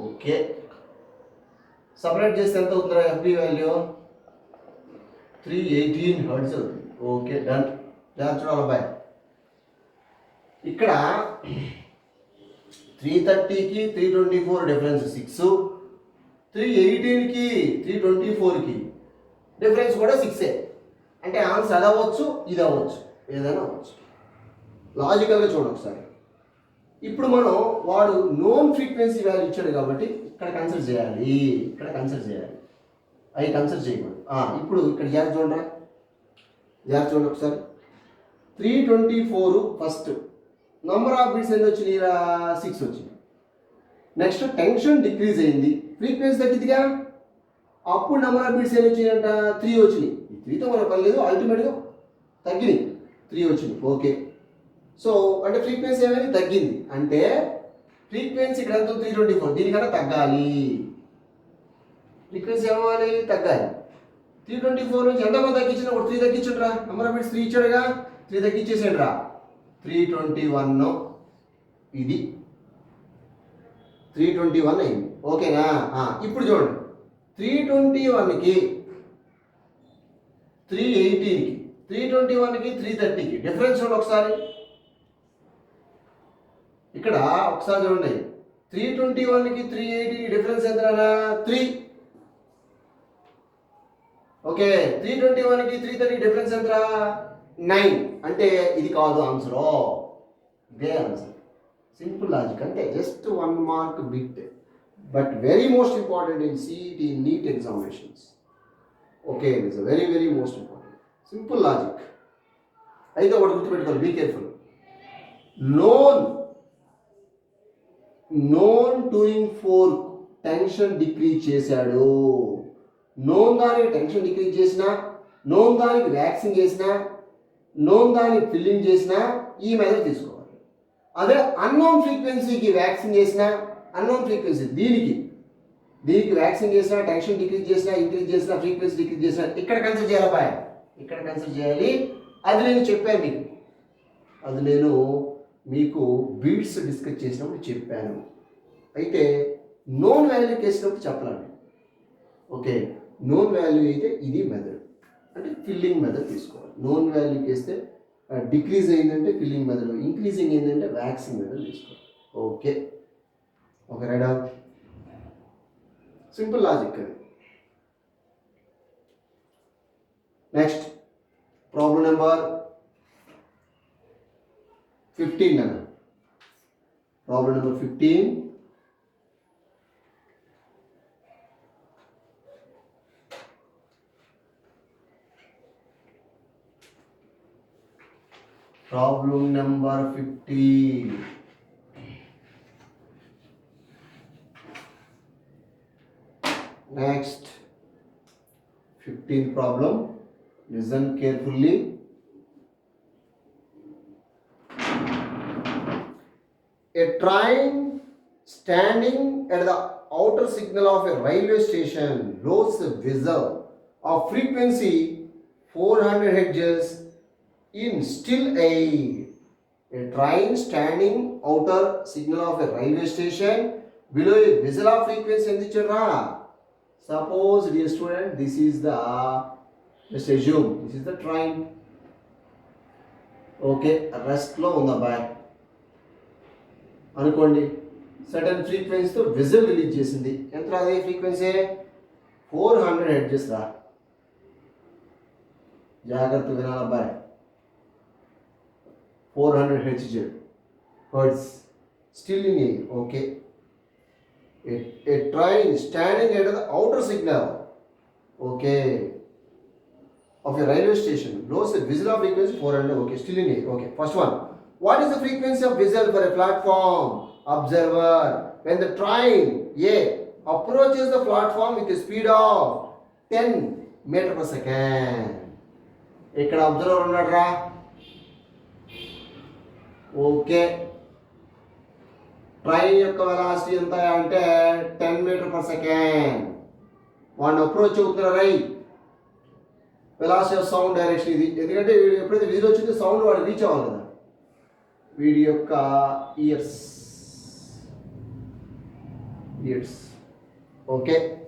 ఓకే, సపరేట్ చేస్తే ఎంత అవుతుందా ఎఫ్బి వాల్యూ? 318 హెర్ట్జ్ అవుతుంది. Okay, done. చూడాలి బాయ్, ఇక్కడ 330కి 324 డిఫరెన్స్ 6, 318కి 324కి డిఫరెన్స్ కూడా 6. అంటే ఆన్సర్ అది అవ్వచ్చు, ఇది అవ్వచ్చు, ఏదైనా అవ్వచ్చు. లాజికల్గా చూడండి ఒకసారి. ఇప్పుడు మనం వాడు నోన్ ఫ్రీక్వెన్సీ వాల్యూ ఇచ్చాడు కాబట్టి ఇక్కడ కన్సిడర్ చేయాలి, ఇక్కడ కన్సిడర్ చేయాలి, అవి కన్సిడర్ చేయకూడదు. ఇప్పుడు ఇక్కడ జాగ్రత్త చూడరా, జాగ్రత్త చూడండి ఒకసారి. 324 ఫస్ట్ నంబర్ ఆఫ్ బిట్స్ ఎన్ని వచ్చినాయి? 6 వచ్చింది. నెక్స్ట్ టెన్షన్ డిక్రీజ్ అయింది, ఫ్రీక్వెన్సీ తగ్గిద్దిగా, అప్పుడు నెంబర్ ఆఫ్ బిట్స్ ఎన్ని వచ్చినాయంట? 3 వచ్చినాయి. ఈ 3తో మనకు పని లేదు, అల్టిమేట్గా తగ్గినాయి, 3 వచ్చినాయి. ఓకే, సో అంటే ఫ్రీక్వెన్సీ ఏమైనా తగ్గింది, అంటే ఫ్రీక్వెన్సీ ఇక్కడ ఎంత? 324, దీనికన్నా తగ్గాలి. ఫ్రీక్వెన్సీ ఏమవ్వాలి? తగ్గాలి. 324 నుంచి ఎంతమంది తగ్గించిన? ఒక 3 తగ్గించండి రా, నెంబర్ ఆఫ్ బిట్స్ 3 ఇచ్చాడుగా, 3 తగ్గించేసేయండి రా. 321 ఇది 321 అయింది. ఓకేనా? ఇప్పుడు చూడండి, 321కి 318కి 321కి 330కి డిఫరెన్స్ చూడండి ఒకసారి. ఇక్కడ ఒకసారి చూడండి, 321కి 380కి డిఫరెన్స్ ఎంత? 3. ఓకే, 321కి 330 డిఫరెన్స్ ఎంత? 9. అంటే ఇది కాదు ఆన్సర్, ఇదే ఆన్సర్. సింపుల్ లాజిక్, అంటే just 1 mark bit, but very most important in CET NEET examinations. Okay, it's very very most important. Simple logic. అయితే ఒకటి గుర్తుపెట్టుకోవాలి, be careful. Known tuning fork tension decrease చేశాడు. నోన్ దానికి tension decrease చేసినా, known దానికి waxing చేసినా, known దానికి filling చేసినా ఈ మెథడ్ తీసుకోవాలి. అదే అన్నోన్ ఫ్రీక్వెన్సీకి వ్యాక్సిన్ చేసినా, అన్నోన్ ఫ్రీక్వెన్సీ దీనికి వ్యాక్సిన్ చేసినా, టెన్షన్ డిక్రీజ్ చేసినా, ఇంక్రీజ్ చేసినా, ఫ్రీక్వెన్సీ డిక్రీజ్ చేసినా ఇక్కడ కన్సిడర్ చేయాలి, ఇక్కడ కన్సిడర్ చేయాలి. అది నేను చెప్పాను మీకు, అది నేను మీకు బీట్స్ డిస్కస్ చేసినప్పుడు చెప్పాను. అయితే నోన్ వాల్యూకి వేసినప్పుడు చెప్పాలండి. ఓకే, నోన్ వాల్యూ అయితే ఇది మెథడ్, అంటే ఫిల్లింగ్ మెథడ్ తీసుకోవాలి. నోన్ వాల్యూకి వేస్తే డిక్రీజ్ అయిందంటే ఫిల్లింగ్ మెథడ్, ఇంక్రీజింగ్ అయిందంటే వ్యాక్సిన్ మెథడ్ తీసుకోవాలి. Okay, okay, right out. Simple logic అది. నెక్స్ట్ ప్రాబ్లం నెంబర్ 15 అన్న. Problem number 15. Problem number 15. Next, 15th problem. Listen carefully. A train standing at the outer signal of a railway station blows a whistle of frequency 400 Hz in still air. A train standing outer signal of a railway station below a whistle of frequency ఎంత ఇచ్చారా? Suppose, dear student, this is the, let's assume this is the train. Okay, rest లో ఉందా bye అనుకోండి. Sudden ఫ్రీక్వెన్సీతో whistle release చేసింది. ఎంత రాదే frequency? 400 Hz రా. జాగ్రత్త వినాలి bye. 400 Hz still in air. Okay, a train standing at the outer signal, okay, of a railway station blows a whistle of frequency 400. Okay, still in air. Okay, first one, what is the frequency of whistle for a platform observer when the train A approaches the platform with a speed of 10 meter per second? ఇక్కడ observer ఉన్నాడు రా. Okay, train యొక్క velocity ఎంత అంటే 10 metre per second. వాడిని approach అవుతున్నారు రై. Velocity of sound direction ఇది, ఎందుకంటే వీడు ఎప్పుడైతే విజిల్ వచ్చిందో సౌండ్ వాడు రీచ్ అవ్వాలి కదా. వీడి యొక్క years idiots. Okay,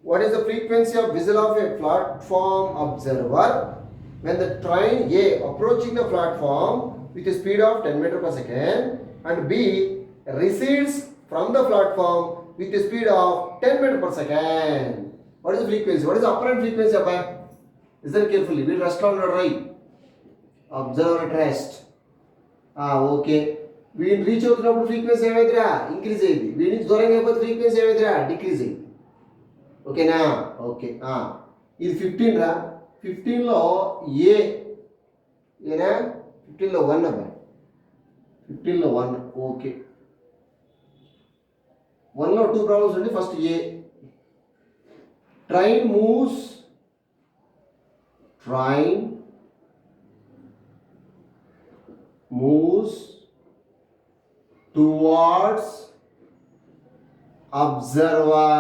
what is the frequency of whistle of a platform observer when the train A approaching the platform with a speed of 10 meter per second and B recedes from the platform with a speed of 10 meter per second? What is the frequency? What is the apparent frequency of that? Listen carefully. We rest on the right. Observer at rest. Okay వీడిని reach అవుతున్నప్పుడు frequency ఏమైందిరా increase అయింది, వీడి నుంచి దూరంగా అయిపోతే frequency ఏమైందిరా decrease అయింది. ఓకేనా? ఓకే, ఇది 15 రా. 15లో ఏనా 15లో 1 అబ్బా, 15లో 1. ఓకే, 1లో 2 ప్రాబ్లమ్స్ ఉంది. First a train moves towards observer.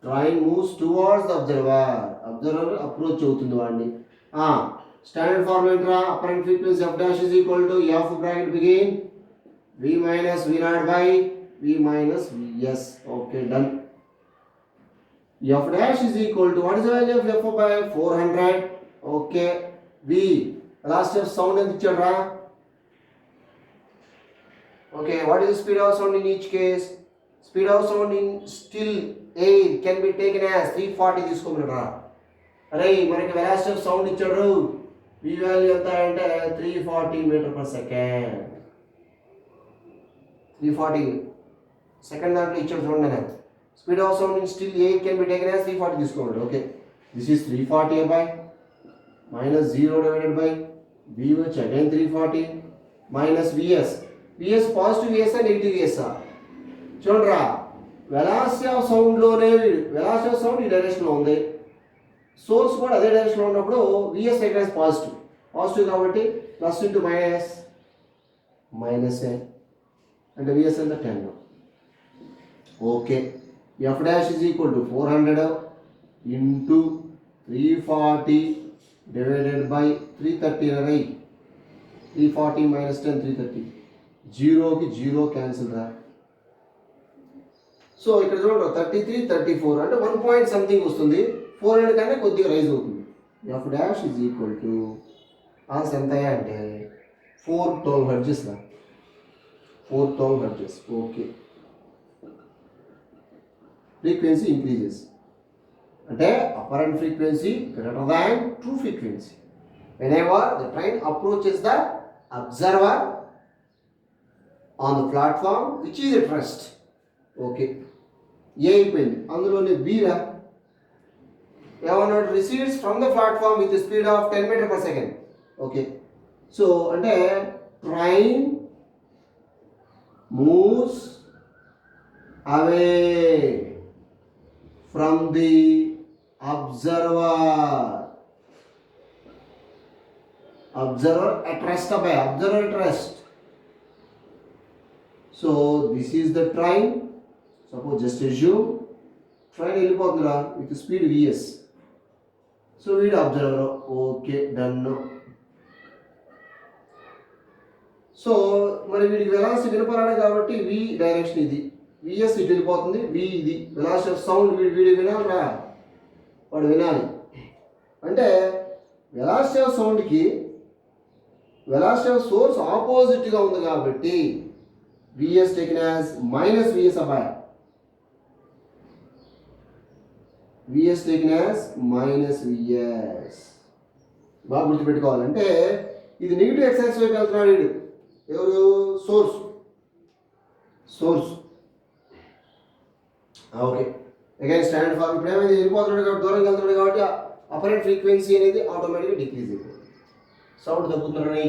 Train moves towards the observer. Observer approach అవుతుంది వాడిని. స్టాండర్డ్ ఫార్ములా రా. Apparent frequency f dash is equal to f bracket begin v minus v naught by v minus vs. Okay, done. F dash is equal to, what is the value of f by 400? Okay, v velocity of sound ఎంత ఇచ్చాడు రా? Okay, what is the speed of sound in each case? Speed of sound in still air can be taken as 340 తీసుకోమన్నారా. అరే మనకి velocity of sound ఇచ్చాడు, v value ఎంత అంటే 340 metre per second. 340 second దాంట్లో ఇచ్చాడు చూడండి. నేను speed of sound in still air can be taken as 340 తీసుకోమన్నాడు. Okay, this is 340 by minus 0 divided by v which again 340 minus vs. vs positive vs negative vs. చూడరా, velocity of సౌండ్లోనే velocity of sound ఈ డైరెక్షన్లో ఉంది, source కూడా అదే డైరెక్షన్లో ఉన్నప్పుడు vs టేకెన్ యాజ్ పాజిటివ్ కాబట్టి ప్లస్ ఇంటూ మైనస్ అంటే vs అంటే 10. Okay, f dash is equal to 400 into 340 divided by 330. 340 minus 10 330. 0కి 0 క్యాన్సిల్ రా. సో ఇక్కడ చూడండి 33 34 అంటే 1 పాయింట్ సంథింగ్ వస్తుంది. 400 కన్నా కొద్దిగా రైజ్ అవుతుంది. f dash is equal to answer ఎంత అంటే 412 హెర్ట్జ్ రా. 412 హెర్ట్జ్. ఓకే, ఫ్రీక్వెన్సీ ఇంక్రీజెస్ అంటే apparent frequency greater than true frequency whenever the train approaches the observer on the platform which is at rest. Okay, A అయిపోయింది. అందులోనే B రా. ఏమన్నాడు? recedes from the platform with the speed of 10 meter per second. Okay, so అంటే train moves away from the observer at rest. Observer at rest. So this is the train. Suppose just assume train వెళ్ళిపోతుందిరా with speed vs. So వీడు observer. Okay, done. So మరి వీడికి velocity వినపరాడు కాబట్టి v direction ఇది, vs ఇటు వెళ్ళిపోతుంది, v ఇది velocity of sound. వీడు వినాలిరా, వాడు వినాలి. అంటే వెలాసిటీ ఆఫ్ సౌండ్కి వెలాసిటీ ఆఫ్ సోర్స్ ఆపోజిట్గా ఉంది కాబట్టి vs taken as minus vs అబ్బాయి. vs taken as minus vs. బాగా గుర్తుపెట్టుకోవాలంటే ఇది నెగిటివ్ ఎక్సెస్ వైపు వెళ్తున్నాడు వీడు. ఎవరు? Source. Okay, again standard form. ఇప్పుడు ఏమైంది? వెళ్ళిపోతున్నాడు కాబట్టి, దూరంగా వెళ్తున్నాడు కాబట్టి అపరెంట్ ఫ్రీక్వెన్సీ అనేది ఆటోమేటిక్గా డిక్రీజ్ అయిపోతుంది. Sound తగ్గుతున్నాడు.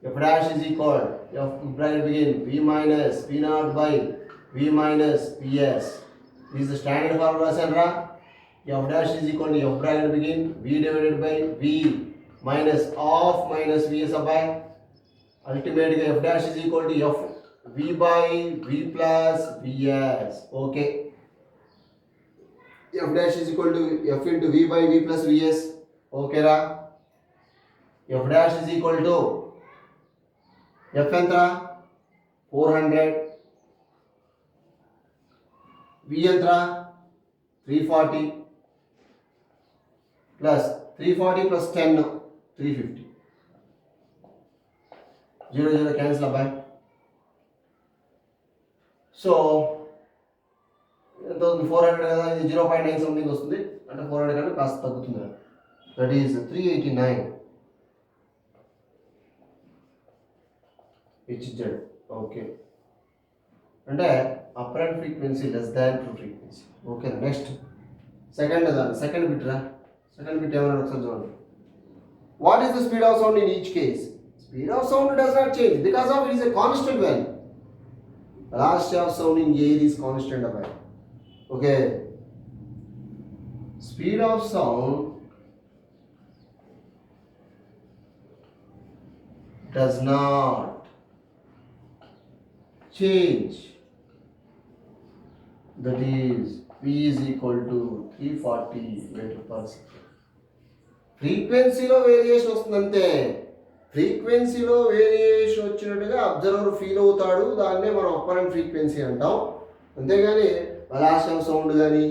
f dash is equal f bracket begin v minus v naught by v minus vs. This is the standard formula rasanra. f dash is equal to f bracket begin v divided by v minus of minus vs by ultimately f dash is equal to f v by v plus vs. Okay, f dash is equal to f into v by v plus vs. Okay ra. f dash is equal to f ఎంత 400 V ఎంత్రా 340 plus 340 plus 10 350 0 0 cancel అబ్బాయి. So ఎంత అవుతుంది 400 కదా, ఇది 0.9 something వస్తుంది అంటే 400 కంటే కాస్త తగ్గుతుంది. That is 389 Hz. ఓకే అంటే apparent frequency less than true frequency. Okay next second bit రా. సెకండ్ బిట్ ఏమన్నా ఒకసారి చూడండి. What is the speed of sound in each case? Speed of sound does not change because of it is a constant value. velocity of sound in air is constant of air. Okay, speed of sound does not change. That is V is equal to 340 meter per second. ఫ్రీక్వెన్సీలో variation వస్తుందంటే ఫ్రీక్వెన్సీలో variation వచ్చినట్టుగా observer feel అవుతాడు, దాన్నే మనం apparent frequency అంటాం. అంతేగాని velocity of sound కానీ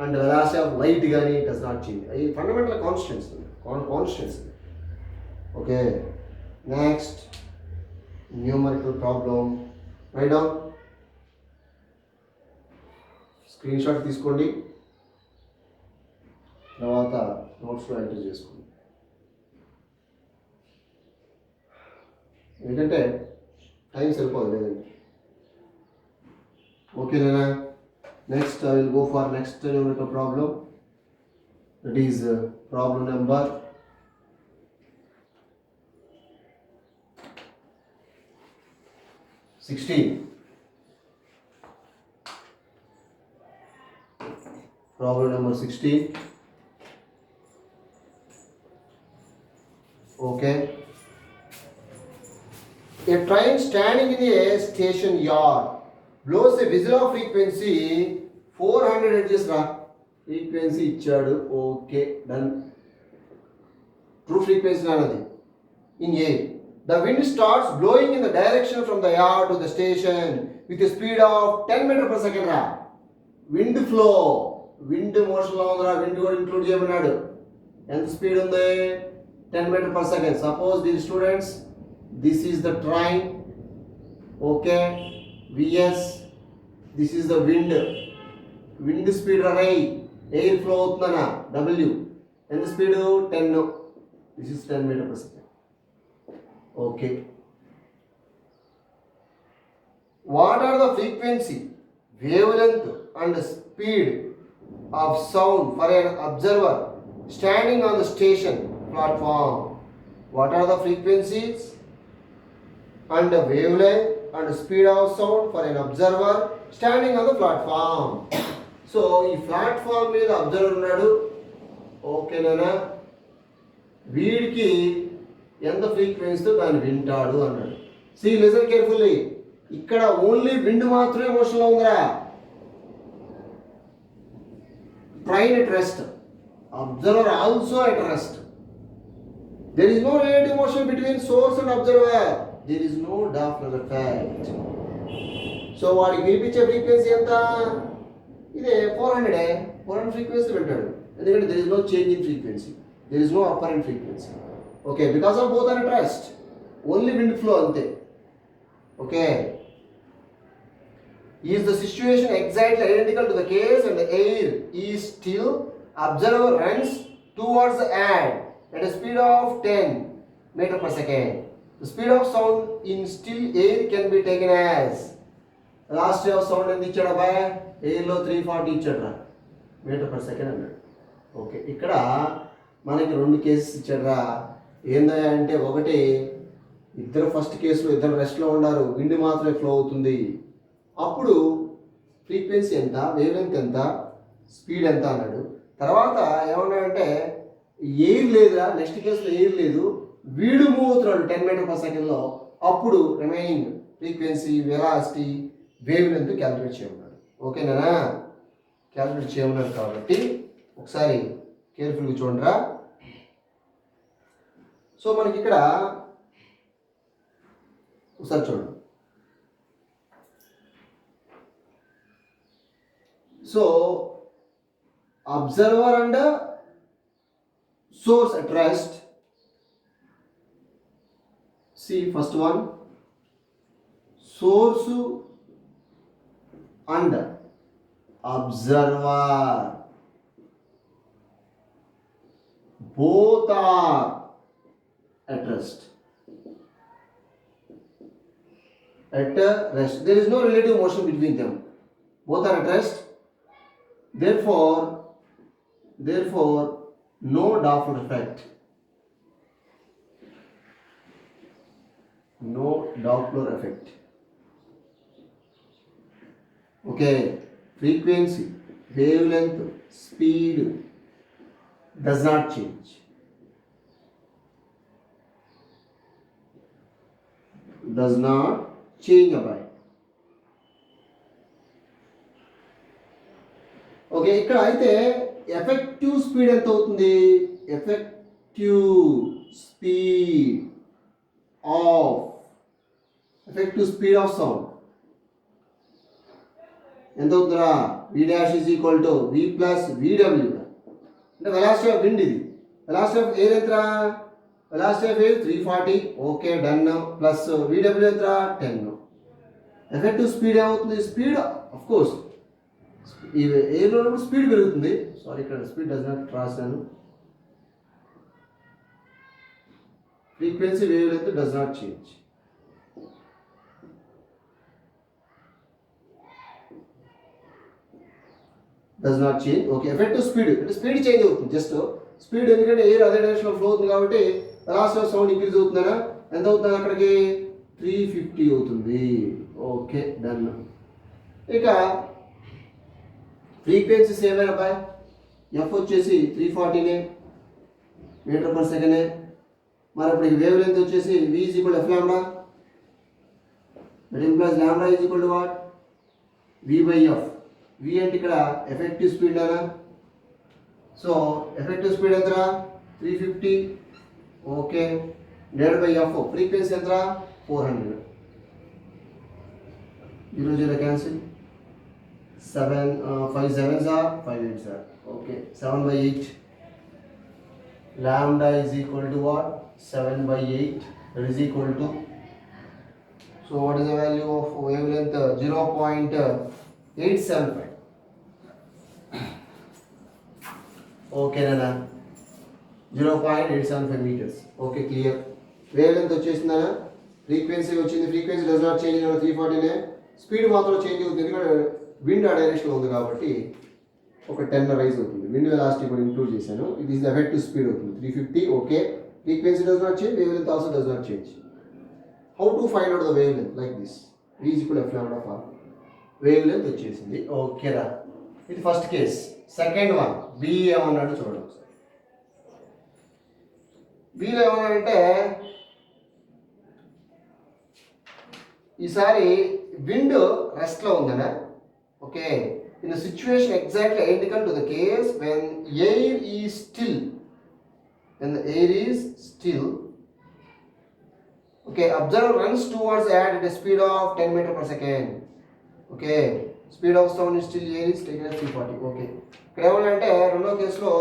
అండ్ వెలాసిటీ ఆఫ్ లైట్ కానీ డస్ నాట్ చేంజ్. అవి fundamental constants. Okay next numerical problem. Right down, screen shot తీసుకోండి, తర్వాత నోట్స్లో ఎంటర్ చేసుకోండి. ఏంటంటే టైం సరిపోదు లేదండి. ఓకేనా? Next I will go for next numerical problem. That is problem number 16. Problem number 16. Okay. A train standing in a station yard blows a whistle of frequency 400 hertz ra. Frequency ichadu. Okay, done. True frequency anadi in air. The wind starts blowing in the direction from the yard to the station with a speed of 10 meter per second ra. Wind flow, wind motion lo undra, wind కూడా include చేయమన్నాడు. ఎంత speed ఉంది? 10 meter per second. Suppose dear students, this is the train. Okay, Vs, this is the wind speed rai, air flow అవుతుందనా W, ఎంత speed 10, this is 10 meter per second. Okay, what are the frequency, wavelength and speed of sound for an observer standing on the station platform? What are the frequencies and the wavelength and speed of sound for an observer standing on the platform? So ఈ platform మీద observer ఉన్నాడు. ఓకేనా? వీడికి ఎంత ఫ్రీక్వెన్సీతో దాన్ని వింటాడు అన్నాడు. See listen carefully. ఇక్కడ ఓన్లీ విండ్ మాత్రమే మోషన్లో ఉందిరా. Train at rest, observer also at rest. There is no relative motion between source and observer. There is no Doppler effect. So వాడికి వినిపించే ఫ్రీక్వెన్సీ ఎంత? ఇదే 400 ఫ్రీక్వెన్సీ వింటాడు. ఎందుకంటే there is no change in frequency, there is no apparent frequency. Okay, because of both are at rest, only wind flow ante. Okay, is the situation exactly identical to the case and the air is still? Observer runs towards the ad at a speed of 10 meter per second. The speed of sound in still air can be taken as velocity of sound ఎంత ఇచ్చాడు అబ్బాయి? ఎయిర్లో 340 ఇచ్చాడు metre per second అన్నాడు. Okay, ఇక్కడ మనకి 2 cases ఇచ్చాడురా. ఏందా అంటే ఒకటి, ఇద్దరు ఫస్ట్ కేసులో ఇద్దరు రెస్ట్లో ఉన్నారు, విండ్ మాత్రమే ఫ్లో అవుతుంది. అప్పుడు ఫ్రీక్వెన్సీ ఎంత, వేవ్లెంత్ ఎంత, స్పీడ్ ఎంత అన్నాడు. తర్వాత ఏమన్నాడంటే ఎయిర్ లేదురా, నెక్స్ట్ కేసులో ఎయిర్ లేదు, వీడు మూవ్ అవుతున్నాడు 10 మీటర్ పర్ సెకండ్లో. అప్పుడు remaining frequency, velocity, wavelength calculate చేయమన్నాడు. ఓకేనా? క్యాలిక్యులేట్ చేయమన్నాడు. కాబట్టి ఒకసారి కేర్ఫుల్గా చూడరా. సో మనకి ఇక్కడ ఒకసారి చూడండి. So observer and source at rest. See first one, source and observer both are at rest. At rest, there is no relative motion between them, both are at rest. Therefore no Doppler effect. No Doppler effect. Okay, frequency, wavelength, speed does not change. Does not change above. Okay, ఇక్కడ అయితే effective speed ఎంత అవుతుంది? Effective speed of sound ఎంత అవుతుందా? V dash is equal to V plus VW. అంటే velocity of wind ఇది. Velocity of air ఎంత? Velocity of air 340. Okay, done. Plus VW ఎంత? 10. ఎఫెక్టివ్ స్పీడ్ ఏమవుతుంది? స్పీడ్ ఆఫ్ కోర్స్ ఈ ఎయిర్లో ఉన్నప్పుడు స్పీడ్ పెరుగుతుంది. సారీ, ఇక్కడ స్పీడ్ డస్ నాట్ రాసాను. Frequency, wave length does not change. Does not change. Okay, effective speed అంటే speed change అవుతుంది. Just speed, ఎందుకంటే ఎయిర్ అదే డైరెక్షన్లో ఫ్లో అవుతుంది కాబట్టి వెలాసిటీ ఆఫ్ సౌండ్ ఇంక్రీజ్ అవుతుందా? ఎంత అవుతుంది అక్కడికి? 350 అవుతుంది. Okay, done. ఇక ఫ్రీక్వెన్సీ సేమ్ అయినా ఎఫ్ వచ్చేసి 340 మీటర్ పర్ సెకండ్. మరి అప్పుడు వేవ్ లెంత్ వచ్చేసి V is equal F lambda. That implies lambda is equal to what? V by F. V అంటే ఇక్కడ ఎఫెక్టివ్ స్పీడ్ అనా. సో ఎఫెక్టివ్ స్పీడ్ ఎంత? 350. Okay, divide by F. Frequency ఎంత? 400. 0 0 cancel. 7 5 7s are 5 8s are. Okay, 7 by 8. Lambda is equal to what? 7 by 8. That is equal to, so what is the value of wavelength? 0.875. Okay nana, 0.875 meters. Okay, clear. Wavelength వచ్చేసిందా? Frequency వచ్చింది. Frequency does not change. 340. Speed మాత్రం change అవుతుంది, ఎందుకంటే wind ఆ డైరెక్షన్లో ఉంది కాబట్టి ఒక 10 రైజ్ అవుతుంది. విండ్ వెలాసిటీ కూడా ఇంక్లూడ్ చేశాను. ఇది ఈజ్ ఎఫెక్టివ్ స్పీడ్ అవుతుంది 350. Okay, frequency does not change, wave length also does not change. How to find out the wave length? Like this, V is equal F lambda for wave length వచ్చేసింది. ఓకేరా, ఇది first case. Second one, B ఏమన్నాడు చూడండి ఒకసారి. Bలో ఏమన్నాడంటే ఈసారి wind రెస్ట్లో ఉందనా. Okay, in a situation exactly identical to the case when air is still. When the air is still. Okay, observer runs towards air at a speed of 10 meter per second. Okay, speed of sound is still, air is taken at 340. Okay, ఇక్కడ ఏమంటే రెండో కేసులో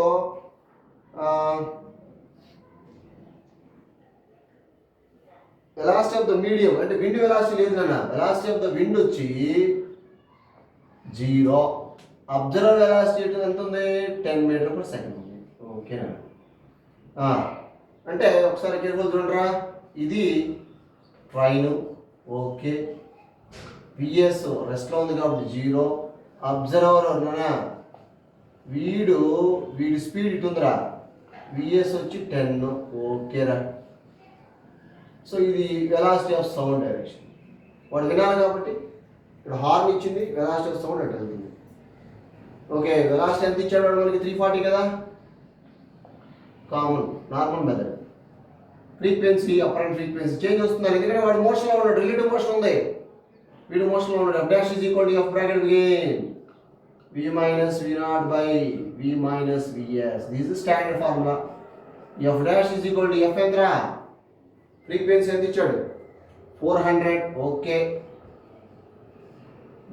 velocity of the medium అంటే wind velocity లేదు నాన్న. Velocity of the wind వచ్చి 0. Observer velocity ఎంత ఉంది? 10 మీటర్ పర్ సెకండ్ ఉంది. ఓకేనా? అంటే ఒకసారి కేర్ఫుల్ చూడరా, ఇది ట్రైన్. ఓకే, VS రెస్ట్లో ఉంది కాబట్టి 0. అబ్జర్వర్ అన్నా వీడి స్పీడ్ ఇటు ఉందిరా, VS వచ్చి 10. ఓకేరా. సో ఇది వెలాసిటీ ఆఫ్ సౌండ్ డైరెక్షన్. వాడు వినాలి కాబట్టి ఇక్కడ హార్న్ ఇచ్చింది, వెలాసిటీ ఆఫ్ సౌండ్ అటు వెళ్తుంది. ఓకే, వెలాసిటీ ఎంత ఇచ్చాడు మనకి? 340 కదా, common normal method. Frequency, apparent frequency change వస్తున్నారు, ఎందుకంటే వాడు మోషన్లో ఉన్నాడు, రిలేటివ్ మోషన్ ఉంది, వీడు మోషన్లో ఉన్నాడు. F dash is equal to F bracket again, V minus V naught by V minus Vs. This is the standard formula. F dash is equal to F ఎంతరా? ఫ్రీక్వెన్సీ ఎంత ఇచ్చాడు? 400. ఓకే,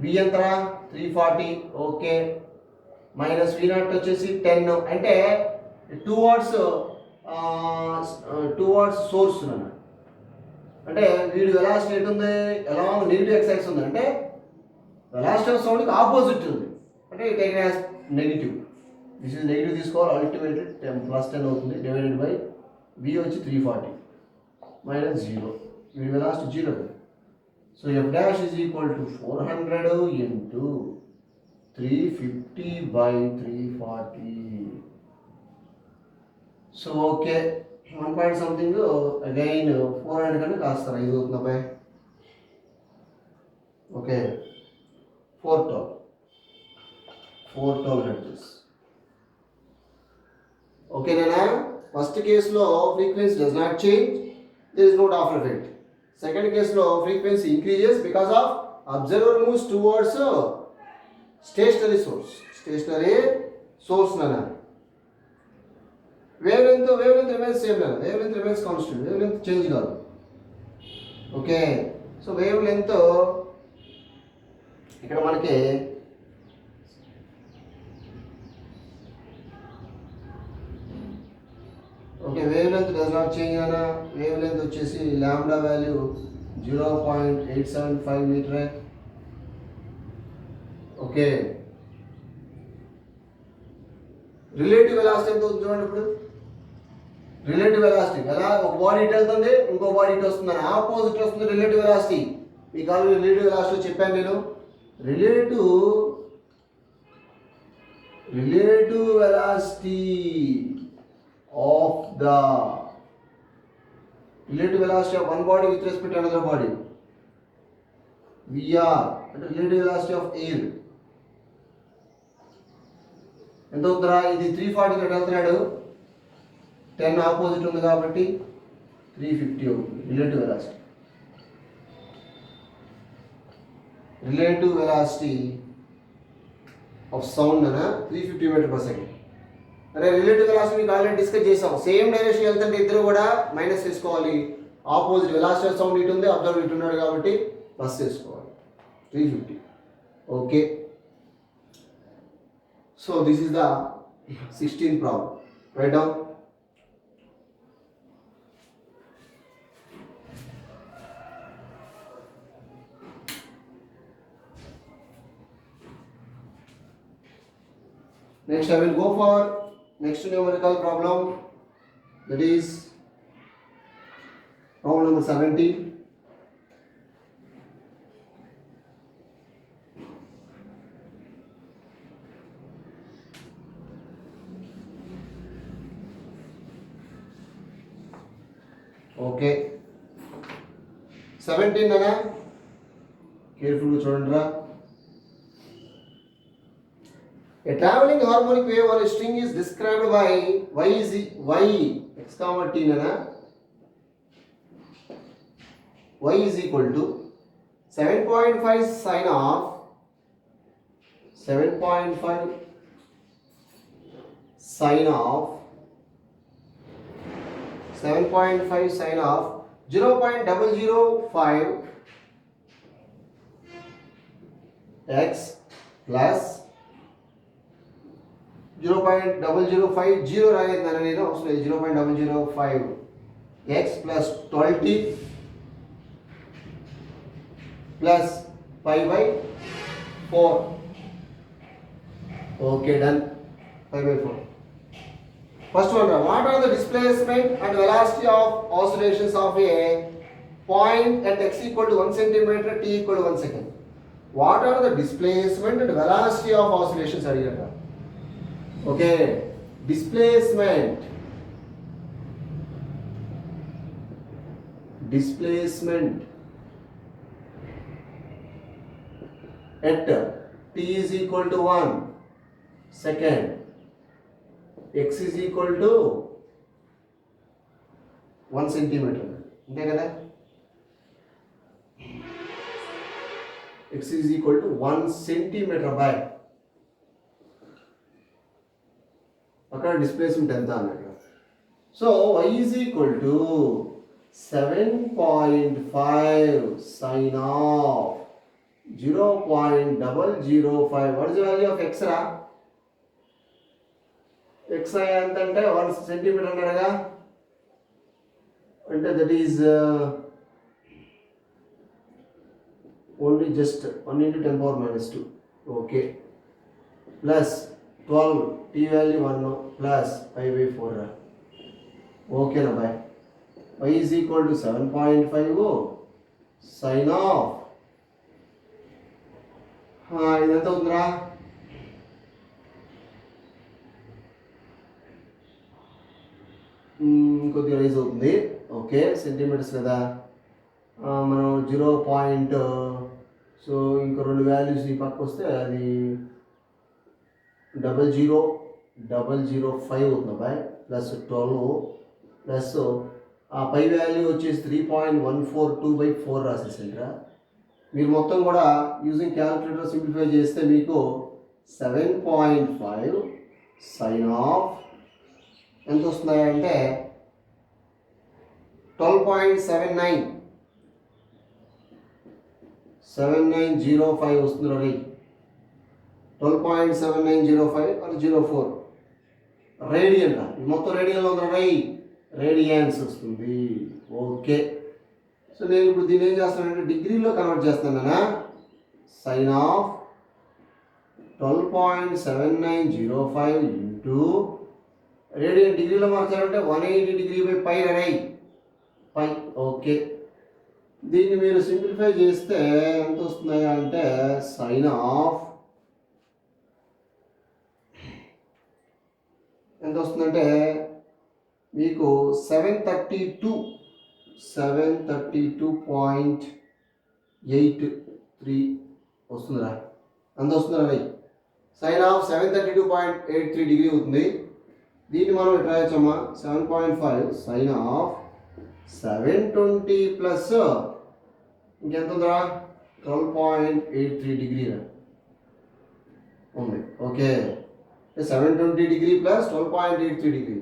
V ఎంతరా? 340. Okay, minus v not వచ్చేసి 10 అంటే towards source అన్నమాట. అంటే వీడి velocity ఎటు ఉంది, అలాంగ్ నెగిటివ్ ఎక్స్ యాక్సిస్ ఉంది, అంటే వెలాసిటీ ఆఫ్ సౌండ్కి ఆపోజిట్ ఉంది, అంటే take as negative. This is negative తీసుకోవాలి, అల్టిమేట్లీ +10 అవుతుంది, డివైడెడ్ బై v వచ్చి 340 మైనస్ 0, వీడి velocity 0. So f dash is equal to 400 into 350 by 340. So okay, 1 point something again 400 కన్నా కాస్త 5 అవుతుంది అబ్బాయి. Okay, 412 hertz. ఓకేనా? ఫస్ట్ కేసులో frequency does not change, there is no Doppler effect. Second కేసులో frequency increases because of observer moves towards stationary source నానా. Wavelength remains same నానా, wavelength remains constant, wavelength change కాదు. Okay, so wavelength ఇక్కడ మనకి okay, wavelength does not change అన్న. Wavelength వచ్చేసి lambda value 0.875 metre. Okay, relative velocity ఎంత అవుతుంది చూడండి. ఇప్పుడు రిలేటివ్ వెలాసిటీ ఎలా, ఒక బాడీ ఇటు వెళ్తుంది, ఇంకో బాడీ ఇటు వస్తుంది, ఆపోజిట్ వస్తుంది రిలేటివ్ వెలాసిటీ. మీకు ఆల్రెడీ రిలేటివ్ వెలాసిటీ చెప్పాను నేను. Relative velocity of the relative velocity of one body with respect to another body, vr, అంటే relative velocity of air ఎంత అవుతుందా? ఇది 340 కి వెళ్తున్నాడు, 10 ఆపోజిట్ ఉంది కాబట్టి 350 అవుతుంది రిలేటివ్ వెలాసిటీ ఆఫ్ సౌండ్ అన్న 350 మీటర్ పర్ సెకండ్. అరే రిలేటివ్ వెలాసిటీ మీకు ఆల్రెడీ డిస్కస్ చేసాం. సేమ్ డైరెక్షన్ వెళ్తుంటే ఇద్దరు కూడా మైనస్ చేసుకోవాలి. ఆపోజిట్ వెలాసిటీ ఆఫ్ సౌండ్ ఇటు ఉంది, అబ్జర్వర్ ఇటు ఉన్నాడు కాబట్టి ప్లస్ చేసుకోవాలి 350. Okay, so this is the 16th problem. Right down. Next I will go for next numerical problem, that is problem number 17. Okay, 17 nana, carefully chudandra. A traveling harmonic wave on a string is described by x comma t nana. Y is equal to 7.5 sine of 7.5 sine of 7.5 sine of 0.005 x plus 0.0050 రాయలేదన్న నేను, అవసరం లేదు. 0.005 x plus 12t plus pi by 4. Okay, done. Pi by 4. First one, what are the displacement and velocity of oscillations of a point at x equal to 1 centimeter, t equal to 1 second? What are the displacement and velocity of oscillations అడిగారు. Okay, displacement at t is equal to 1 second, x is equal to 1 centimeter, అంతే కదా. x is equal to 1 centimeter by అక్కడ displacement ఎంత అన్నట్టు. So y is equal to 7.5 sin of 0.005. What is the value of x ra? xi ఎంత అంటే 1 centimetre అన్నాడుగా, అంటే that is only just 1 × 10⁻². Okay, plus 12 T value 1 plus 5/4. ఓకేనా boy. y is equal to 7.5 sine of ఇది ఎంత అవుతుందిరా, కొద్దిగా rise అవుతుంది. ఓకే, సెంటీమీటర్స్ కదా, మనం 0. సో ఇంకో 2 వాల్యూస్ ఈ పక్క వస్తే అది 0.0005 అవుతుంది బాయ్, ప్లస్ 12 ప్లస్ ఆ పై వాల్యూ వచ్చేసి 3.142/4 రాసేసిండ్రా. మీరు మొత్తం కూడా యూజింగ్ క్యాలిక్యులేటర్ సింప్లిఫై చేస్తే మీకు 7.5 సైన్ ఆఫ్ ఎంత వస్తుంది అంటే 12.7905 వస్తుంది రీ. 12.7905 అది 04 రేడియన్. మొత్తం రేడియన్లో ఉంది రై, రేడియన్స్ వస్తుంది. ఓకే, సో నేను ఇప్పుడు దీన్ని ఏం చేస్తానంటే డిగ్రీలో కన్వర్ట్ చేస్తానా. సైన్ ఆఫ్ 12.7905 ఇంటూ రేడియన్ డిగ్రీలో మార్చాలంటే 180 డిగ్రీ/π రై పై. ఓకే, దీన్ని మీరు సింప్లిఫై చేస్తే ఎంత వస్తున్నాయా అంటే సైన్ ఆఫ్ ఎంత వస్తుందంటే మీకు 732.83 వస్తుందిరా. అంత వస్తుందిరా రై. సైన్ ఆఫ్ 732.83 డిగ్రీ అవుతుంది. దీన్ని మనం ఎట్లా రాయచ్చమ్మా, 7.5 సైన్ ఆఫ్ 720 ప్లస్ ఇంకెంత ఉందిరా 12.83 డిగ్రీ ఉంది. Okay, 720 degree plus 12.83 degree.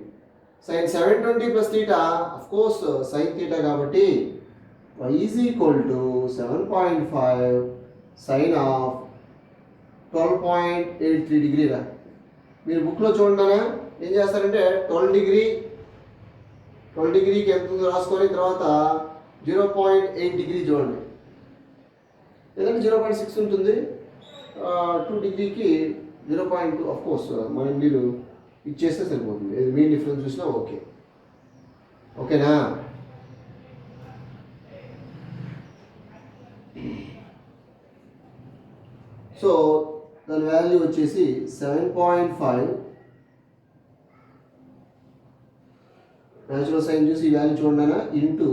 Sine 720 plus theta of course sine theta కాబట్టి y is equal to 7.5 sine of 12.83 degree రా. మీరు బుక్లో చూడండి ఏం చేస్తారంటే 12 డిగ్రీకి ఎంత ఉందో రాసుకొని తర్వాత 0.8 డిగ్రీ చూడండి, లేదంటే 0.6 ఉంటుంది. 2 డిగ్రీకి 0.2 ఆఫ్ కోర్స్ మనం మీరు ఇచ్చేస్తే సరిపోతుంది. మెయిన్ డిఫరెన్స్ చూసినా ఓకే. ఓకేనా, సో దాని వాల్యూ వచ్చేసి 7.5. న్యాచురల్ సైన్ చూసి ఈ వాల్యూ చూడండి ఇంటూ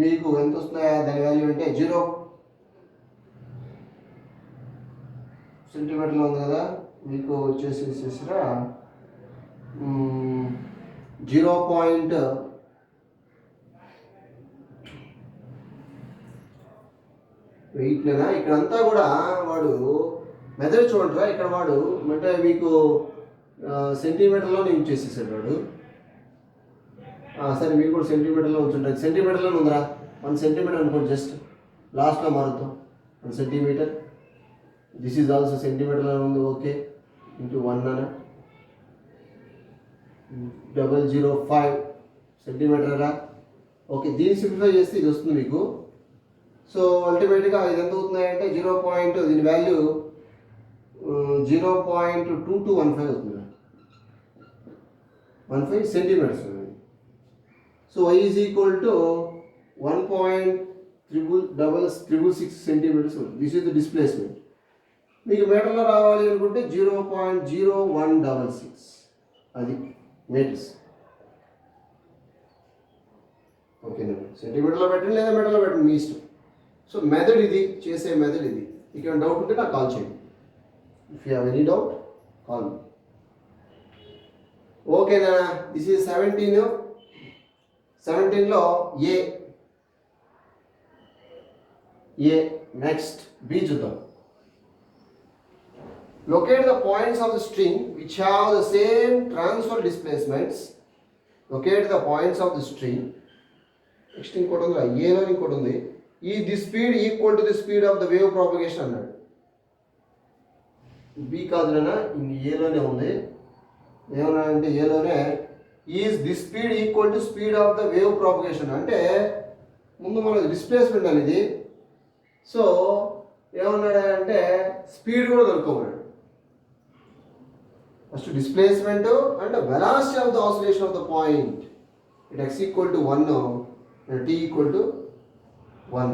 మీకు ఎంత వస్తుందా దాని వాల్యూ అంటే 0 సెంటీమీటర్లో ఉంది కదా, మీకు వచ్చేసేసిరా 0.8 ఇక్కడంతా కూడా వాడు మెథడ్ చూడండిరా. ఇక్కడ వాడు అంటే మీకు సెంటీమీటర్లోనే యూజ్ చేసేసాడు వాడు. సరే మీరు కూడా సెంటీమీటర్లో ఉంచుంటారు. సెంటీమీటర్లోనే ఉందిరా, 1 సెంటీమీటర్ అనుకోండి, జస్ట్ లాస్ట్లో మారుతాం 1 సెంటీమీటర్. దిస్ ఈజ్ ఆల్సో సెంటీమీటర్లో ఉంది. ఓకే, ఇంటూ 1 అన 0.005 సెంటీమీటరా. ఓకే, దీన్ని సింప్లిఫై చేస్తే ఇది వస్తుంది మీకు. సో అల్టిమేట్గా ఇది ఎంత అవుతున్నాయంటే 0. దీని వాల్యూ 0.2215 అవుతుంది, 15 centimetres. So y is equal to 1.666 centimetres. This is the displacement. మీకు మీటర్లో రావాలి అనుకుంటే 0.0166 అది మీటర్స్. ఓకేనా, సెంటీమీటర్లో పెట్టండి లేదా మీటర్లో పెట్టండి మీ ఇష్టం. సో మెథడ్ ఇది, చేసే మెథడ్ ఇది. మీకు ఏమైనా డౌట్ ఉంటే నాకు కాల్ చేయండి. If you have any doubt call me. ఓకేనా, దిస్ ఈజ్ 17లో ఏ. నెక్స్ట్ బి చూద్దాం. Locate the points of the string which have the same transfer displacements. Locate the points of the string. Next ఇంకోటి ఉంది, ఏలో ఇంకోటి ఉంది. The speed equal to the speed of the wave propagation అన్నాడు. B కాదులేనా, ఏలోనే ఉంది. ఏమన్నాడంటే ఏలోనే is this speed equal to speed of the wave propagation. అంటే ముందు మనకు డిస్ప్లేస్మెంట్ అనేది, సో ఏమన్నాడు అంటే స్పీడ్ కూడా కనుక్కోమన్నాడు. First displacement and velocity of the oscillation of the point at x equal to 1 and t equal to 1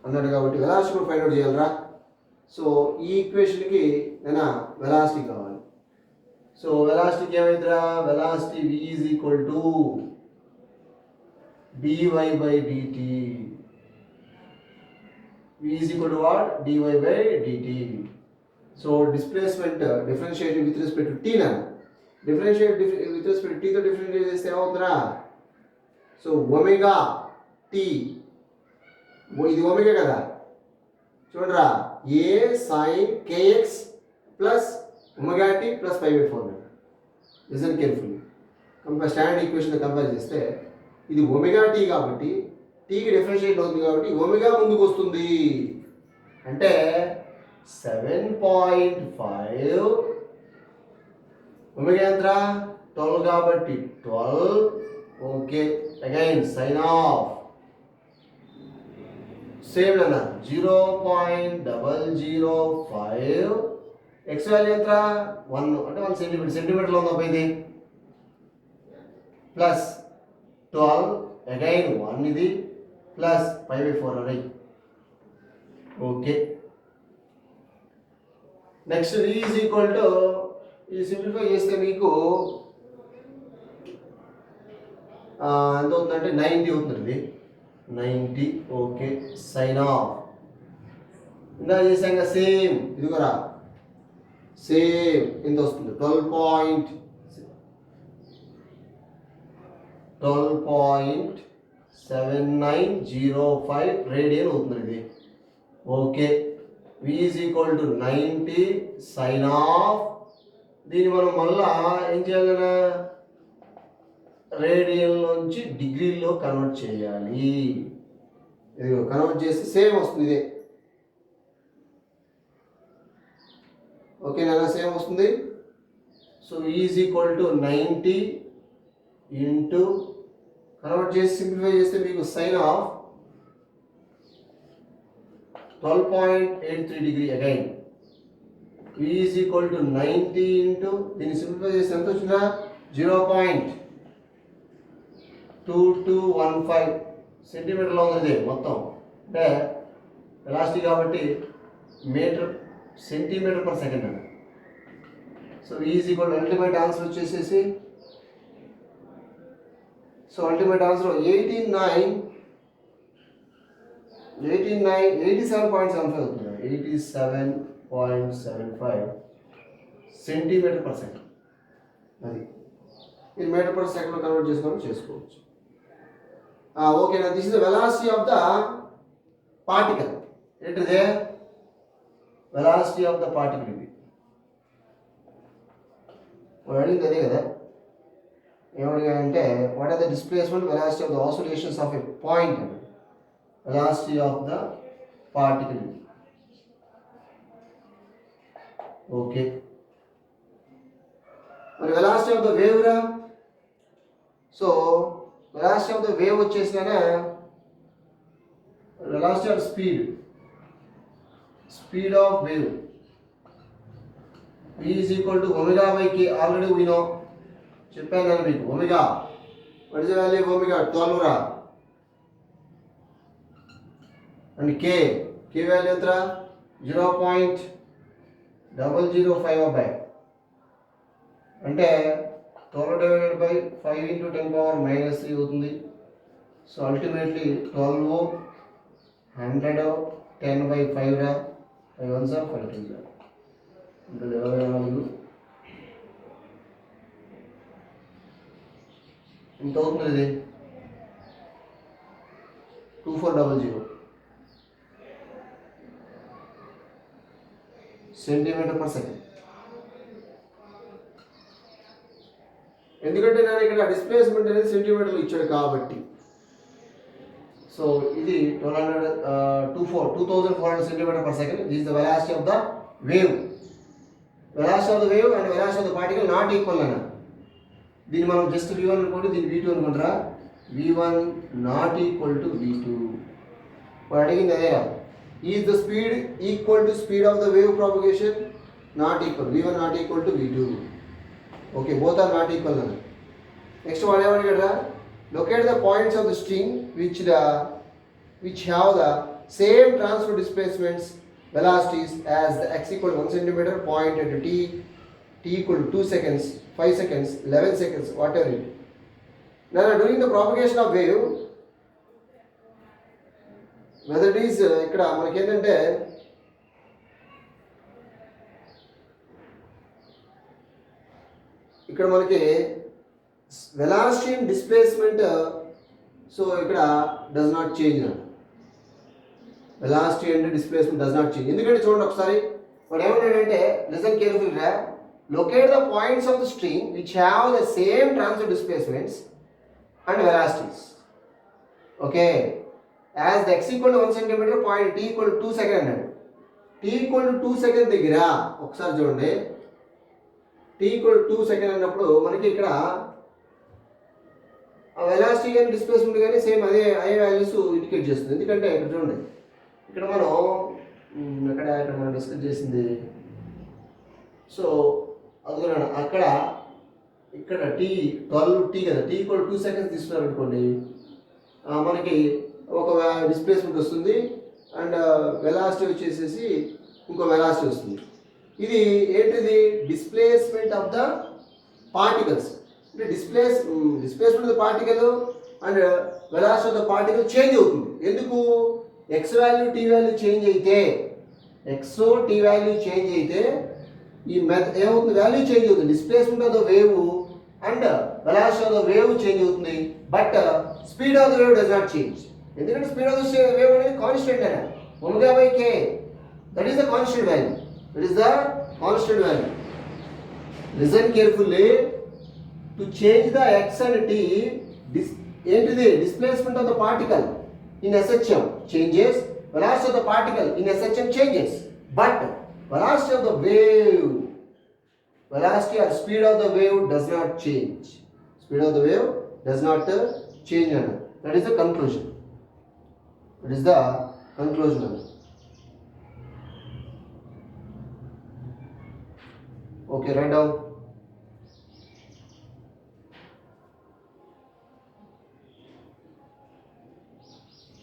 అన్నాడు. కాబట్టి వెలాసిటీ కూడా ఫైండ్ అవుట్ చేయాలరా. సో ఈ ఈక్వేషన్కి నేను వెలాసిటీ కావాలి. సో వెలాసిటీకి ఏమైందిరా, velocity v is equal to dy by dt. v is equal to what, dy by dt. So displacement differentiate with respect to t నా, differentiate with respect to t తో differentiate చేస్తే ఏమవుతుందిరా, so omega t, ఇది omega కదా, చూడరా a sin kx plus omega t plus 5/4. Listen carefully. Standard equation compare చేస్తే ఇది omega t కాబట్టి టీకి డిఫరెన్షియేట్ అవుతుంది కాబట్టి ఒమేగా ముందుకు వస్తుంది. అంటే 7.5 ఒమేగా ఎంతరా 12 కాబట్టి 12. Okay, again sine of same అన్న 0.005. ఎక్స్ వాల్యూ ఎంత 1 అంటే 1 సెంటీమీటర్, సెంటీమీటర్లో ఉందా పోయింది, ప్లస్ 12 అగైన్ 1 ఇది ప్లస్ 5/4 అరై. Okay, next v is equal to, ఇది సింప్లిఫై చేస్తే మీకు ఎంత అవుతుందంటే 90 అవుతుంది, 90. Okay, sine of. ఇందా చేసాక సేమ్ ఇది కూడా సేమ్ ఎంత వస్తుంది 12.7905 రేడియన్ అవుతుంది ఇది. Okay, v is equal to 90 sine of. దీన్ని మనం మళ్ళా ఏం చేయాలన్నా రేడియన్ నుంచి డిగ్రీలో కన్వర్ట్ చేయాలి. ఇది కన్వర్ట్ చేస్తే సేమ్ వస్తుంది ఇదే. ఓకేనా, సేమ్ వస్తుంది. So is equal to 90 into convert చేసి సింప్లిఫై చేస్తే మీకు sine of 12.83 degree again. Is equal to 90 into దీన్ని సింప్లిఫై చేస్తే ఎంత వచ్చిందా 0.2215 సెంటీమీటర్లో ఉంది మొత్తం. అంటే వెలాసిటీ కాబట్టి మీటర్ సెంటీమీటర్ పర్ సెకండ్ అండి. So is equal ultimate answer వచ్చేసేసి, సో అల్టిమేట్ ఆన్సర్ 87.75 అవుతుంది, 87.75 సెంటీమీటర్ పర్ సెకండ్. అది ఇది మీటర్ పర్ సెకండ్ కన్వర్ట్ చేసుకోవచ్చు. ఓకేనా, this is the velocity of the particle. ఏంటిదే వెలాసిటీ ఆఫ్ ద పార్టికల్. ఇది వాడు అడిగింది అదే కదా, ఏమడిగాయంటే what are the displacement velocity of the oscillations of a point అని, velocity of the particle. Okay, మరి వెలాసిటీ ఆఫ్ ద వేవ్ రా. So velocity of the wave వచ్చేసినా velocity of speed of wave v is equal to omega by k. Already we know, చెప్పాను నేను మీకు. Omega what is the value of omega 12 రా. And k value ఎంతరా 0.005 అబ్బాయి. అంటే 12 divided by 5 into 10⁻³ అవుతుంది. So ultimately 12 100 10/5 రా, 5 1s 5 2s రా, ఇంకా 24 ఎంత అవుతుంది ఇది 2400 సెంటీమీటర్ పర్ సెకండ్. ఎందుకంటే నేను ఇక్కడ డిస్ప్లేస్మెంట్ అనేది సెంటీమీటర్లు ఇచ్చాడు కాబట్టి. సో ఇది 2400 centimetre per second. This is the velocity of the wave. Velocity of the wave and velocity of the particle not equal అన్న. దీన్ని మనం జస్ట్ v1 అనుకోండి, దీన్ని v2 అనుకుంటారా. v1 not equal to v2. ఇప్పుడు అడిగింది అదే. Is the speed equal to speed of the wave propagation? Not equal. v1 not equal to v2. Okay, both are not equal అని. నెక్స్ట్ వాడు ఏమడిగాడా, locate the points of the string which have the same transfer displacements velocities as the x equal to 1 centimeter point at t equal to 2 seconds, 5 seconds, 11 seconds, whatever it. Now during the propagation of wave, whether it is ఇక్కడ మనకి ఏంటంటే ఇక్కడ మనకి velocity and displacement, so ఇక్కడ does not change అండి. Velocity and displacement does not change. ఎందుకంటే చూడండి ఒకసారి వాడు ఏమన్నాడంటే, లిసన్ కేర్ఫుల్గా, locate the points of the string which have the same transfer displacements and velocities. Okay, as the x equal to 1 centimetre point t equal to 2 second అన్నాడు. t equal to 2 second దగ్గర ఒకసారి చూడండి, t equal to 2 second అన్నప్పుడు మనకి ఇక్కడ velocity కానీ displacement కానీ same అదే వాల్యూస్ ఇండికేట్ చేస్తుంది. ఎందుకంటే ఇక్కడ చూడండి, ఇక్కడ మనం డిస్కస్ చేసింది, సో అదిగోనండి అక్కడ ఇక్కడ t కదా, t ఈక్వల్ 2 సెకండ్స్ తీసుకున్నారు అనుకోండి, మనకి ఒక డిస్ప్లేస్మెంట్ వస్తుంది అండ్ వెలాసిటీ వచ్చేసేసి ఇంకో వెలాసిటీ వస్తుంది. ఇది ఏంటిది, డిస్ప్లేస్మెంట్ ఆఫ్ ద పార్టికల్స్. అంటే displacement of the particle and velocity of the particle change అవుతుంది. ఎందుకు, X value T value change అయితే, ఎక్స్ టీ వాల్యూ చేంజ్ అయితే ఈ ఏమవుతుంది, వాల్యూ చేంజ్ అవుతుంది. Displacement of the wave and velocity of the wave change అవుతుంది, but speed of the wave does not change. ఎందుకంటే స్పీడ్ ఆఫ్ ద వేవ్ అనేది కాన్స్టెంట్ అనే omega by k, that is the constant value. That is the constant value. Listen carefully, to change the x and t, ఏంటిది, displacement of the particle in SHM changes, velocity of the particle in SHM changes, but velocity of the wave, velocity or speed of the wave does not change. Speed of the wave does not change. That is the conclusion. That is the conclusion. Okay, write down.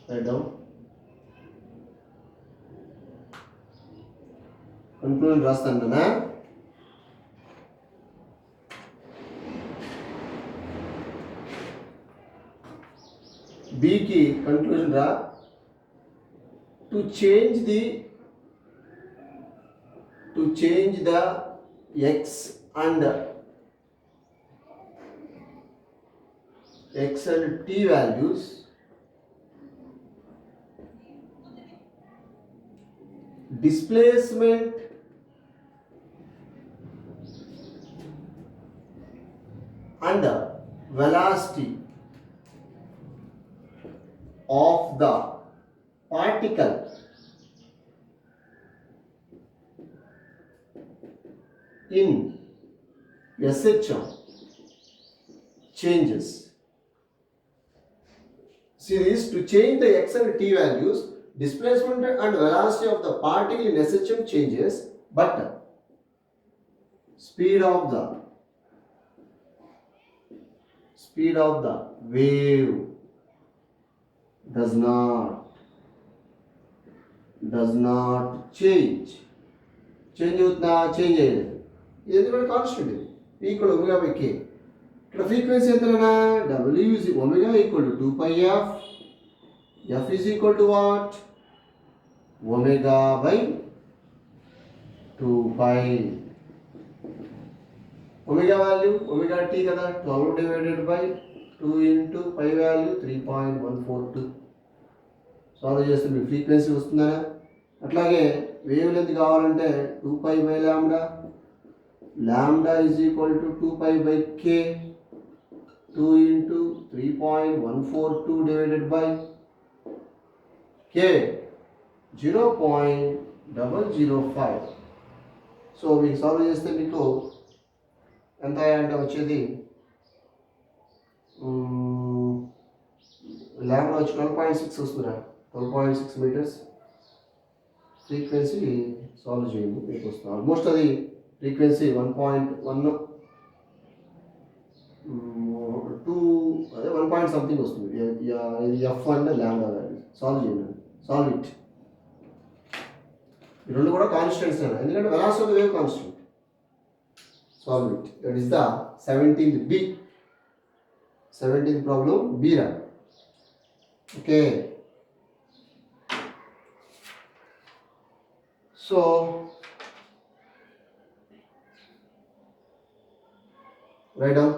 Write down. Conclusion రాస్తాను. బికి conclusion రా, to change the x and t values displacement and velocity of the particle in SHM changes. See this, to change the x and t values, displacement and velocity of the particle in SHM changes, but speed of the wave does not change. Change అవుతుందా, change అయ్యేది. ఇది ఎందుకంటే constant, ఇది equal omega by k. ఇక్కడ frequency ఎంతనా, w is omega equal to 2 pi f. F is equal to what? Omega by 2 pi. Omega value, omega t kada, 12 divided by 2 into pi value 3.142. Solve చేస్తే మీ frequency వస్తుందా. అట్లాగే wave length కావాలంటే 2 pi by lambda. Lambda is equal to 2 pi by k. 2 into 3.142 divided by k, 0.005. So మీకు solve చేస్తే మీకు ఎంత అంటే వచ్చేది ల్యాంబ్డా వచ్చి 12.6 వస్తుందా, 12.6 మీటర్స్. ఫ్రీక్వెన్సీ సాల్వ్ చేయండి, మీకు వస్తుంది ఆల్మోస్ట్ అది ఫ్రీక్వెన్సీ 1.1 2 అదే 1 పాయింట్ సంథింగ్ వస్తుంది. ఇది ఎఫ్ అంటే ల్యాంబ్డా వాల్యూ. సాల్వ్ చేయండి, సాల్వ్ ఇట్. ఈ రెండు కూడా కాన్స్టెంట్స్, ఎందుకంటే velocity of the wave constant. Solve it. That is the 17th B. 17th problem B ra. Okay. So write down.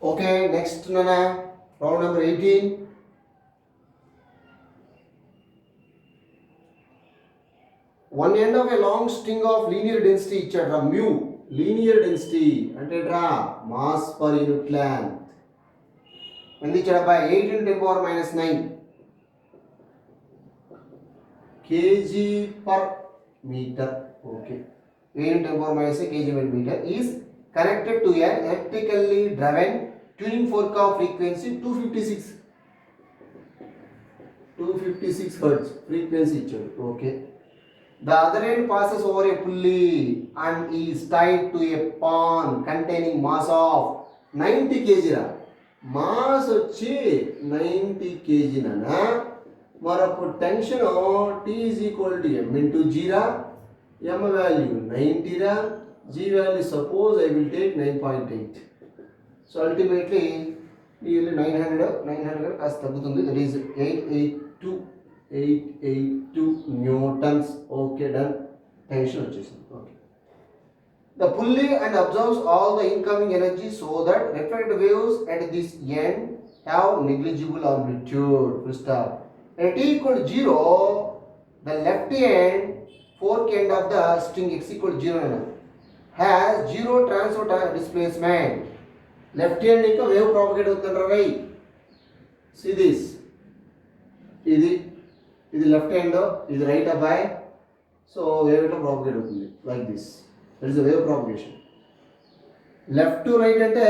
Okay, next Nana, problem number 18. One end of a long string of linear density ఇచ్చాడ్రా mu. Linear density అంటే draw mass per unit length. ఎంత ఇచ్చాడబ్బా? 8 × 10⁻⁹ kg per meter. Okay, 8 × 10⁻⁷ kg per meter is connected to an electrically driven tuning fork of frequency 256 hertz frequency ఇచ్చాడు. Okay, the other end passes over a pulley and is tied to a pawn containing mass of 90 kg రా. Mass వచ్చి 90 kg నానా. మరి అప్పుడు tension T is equal to m into g రా. m value 90 రా. G value, suppose I will take 9.8. So ultimately nearly 900 కాస్త తగ్గుతుంది. That is 882 newtons. Okay, done. Tension వచ్చేసింది. Okay. The pulley and absorbs all the incoming energy so that reflected waves at this end have negligible amplitude. Full stop. At T equal to 0, the left end fork end of the string x equal to 0 has 0 transverse displacement. Left hand ఇంకా wave propagate అవుతుంటారా right. See this. ఇది left hand, ఇది right అబ్బాయి. So wave ఇట్లా propagate అవుతుంది like this. That is the wave propagation. Left to right అంటే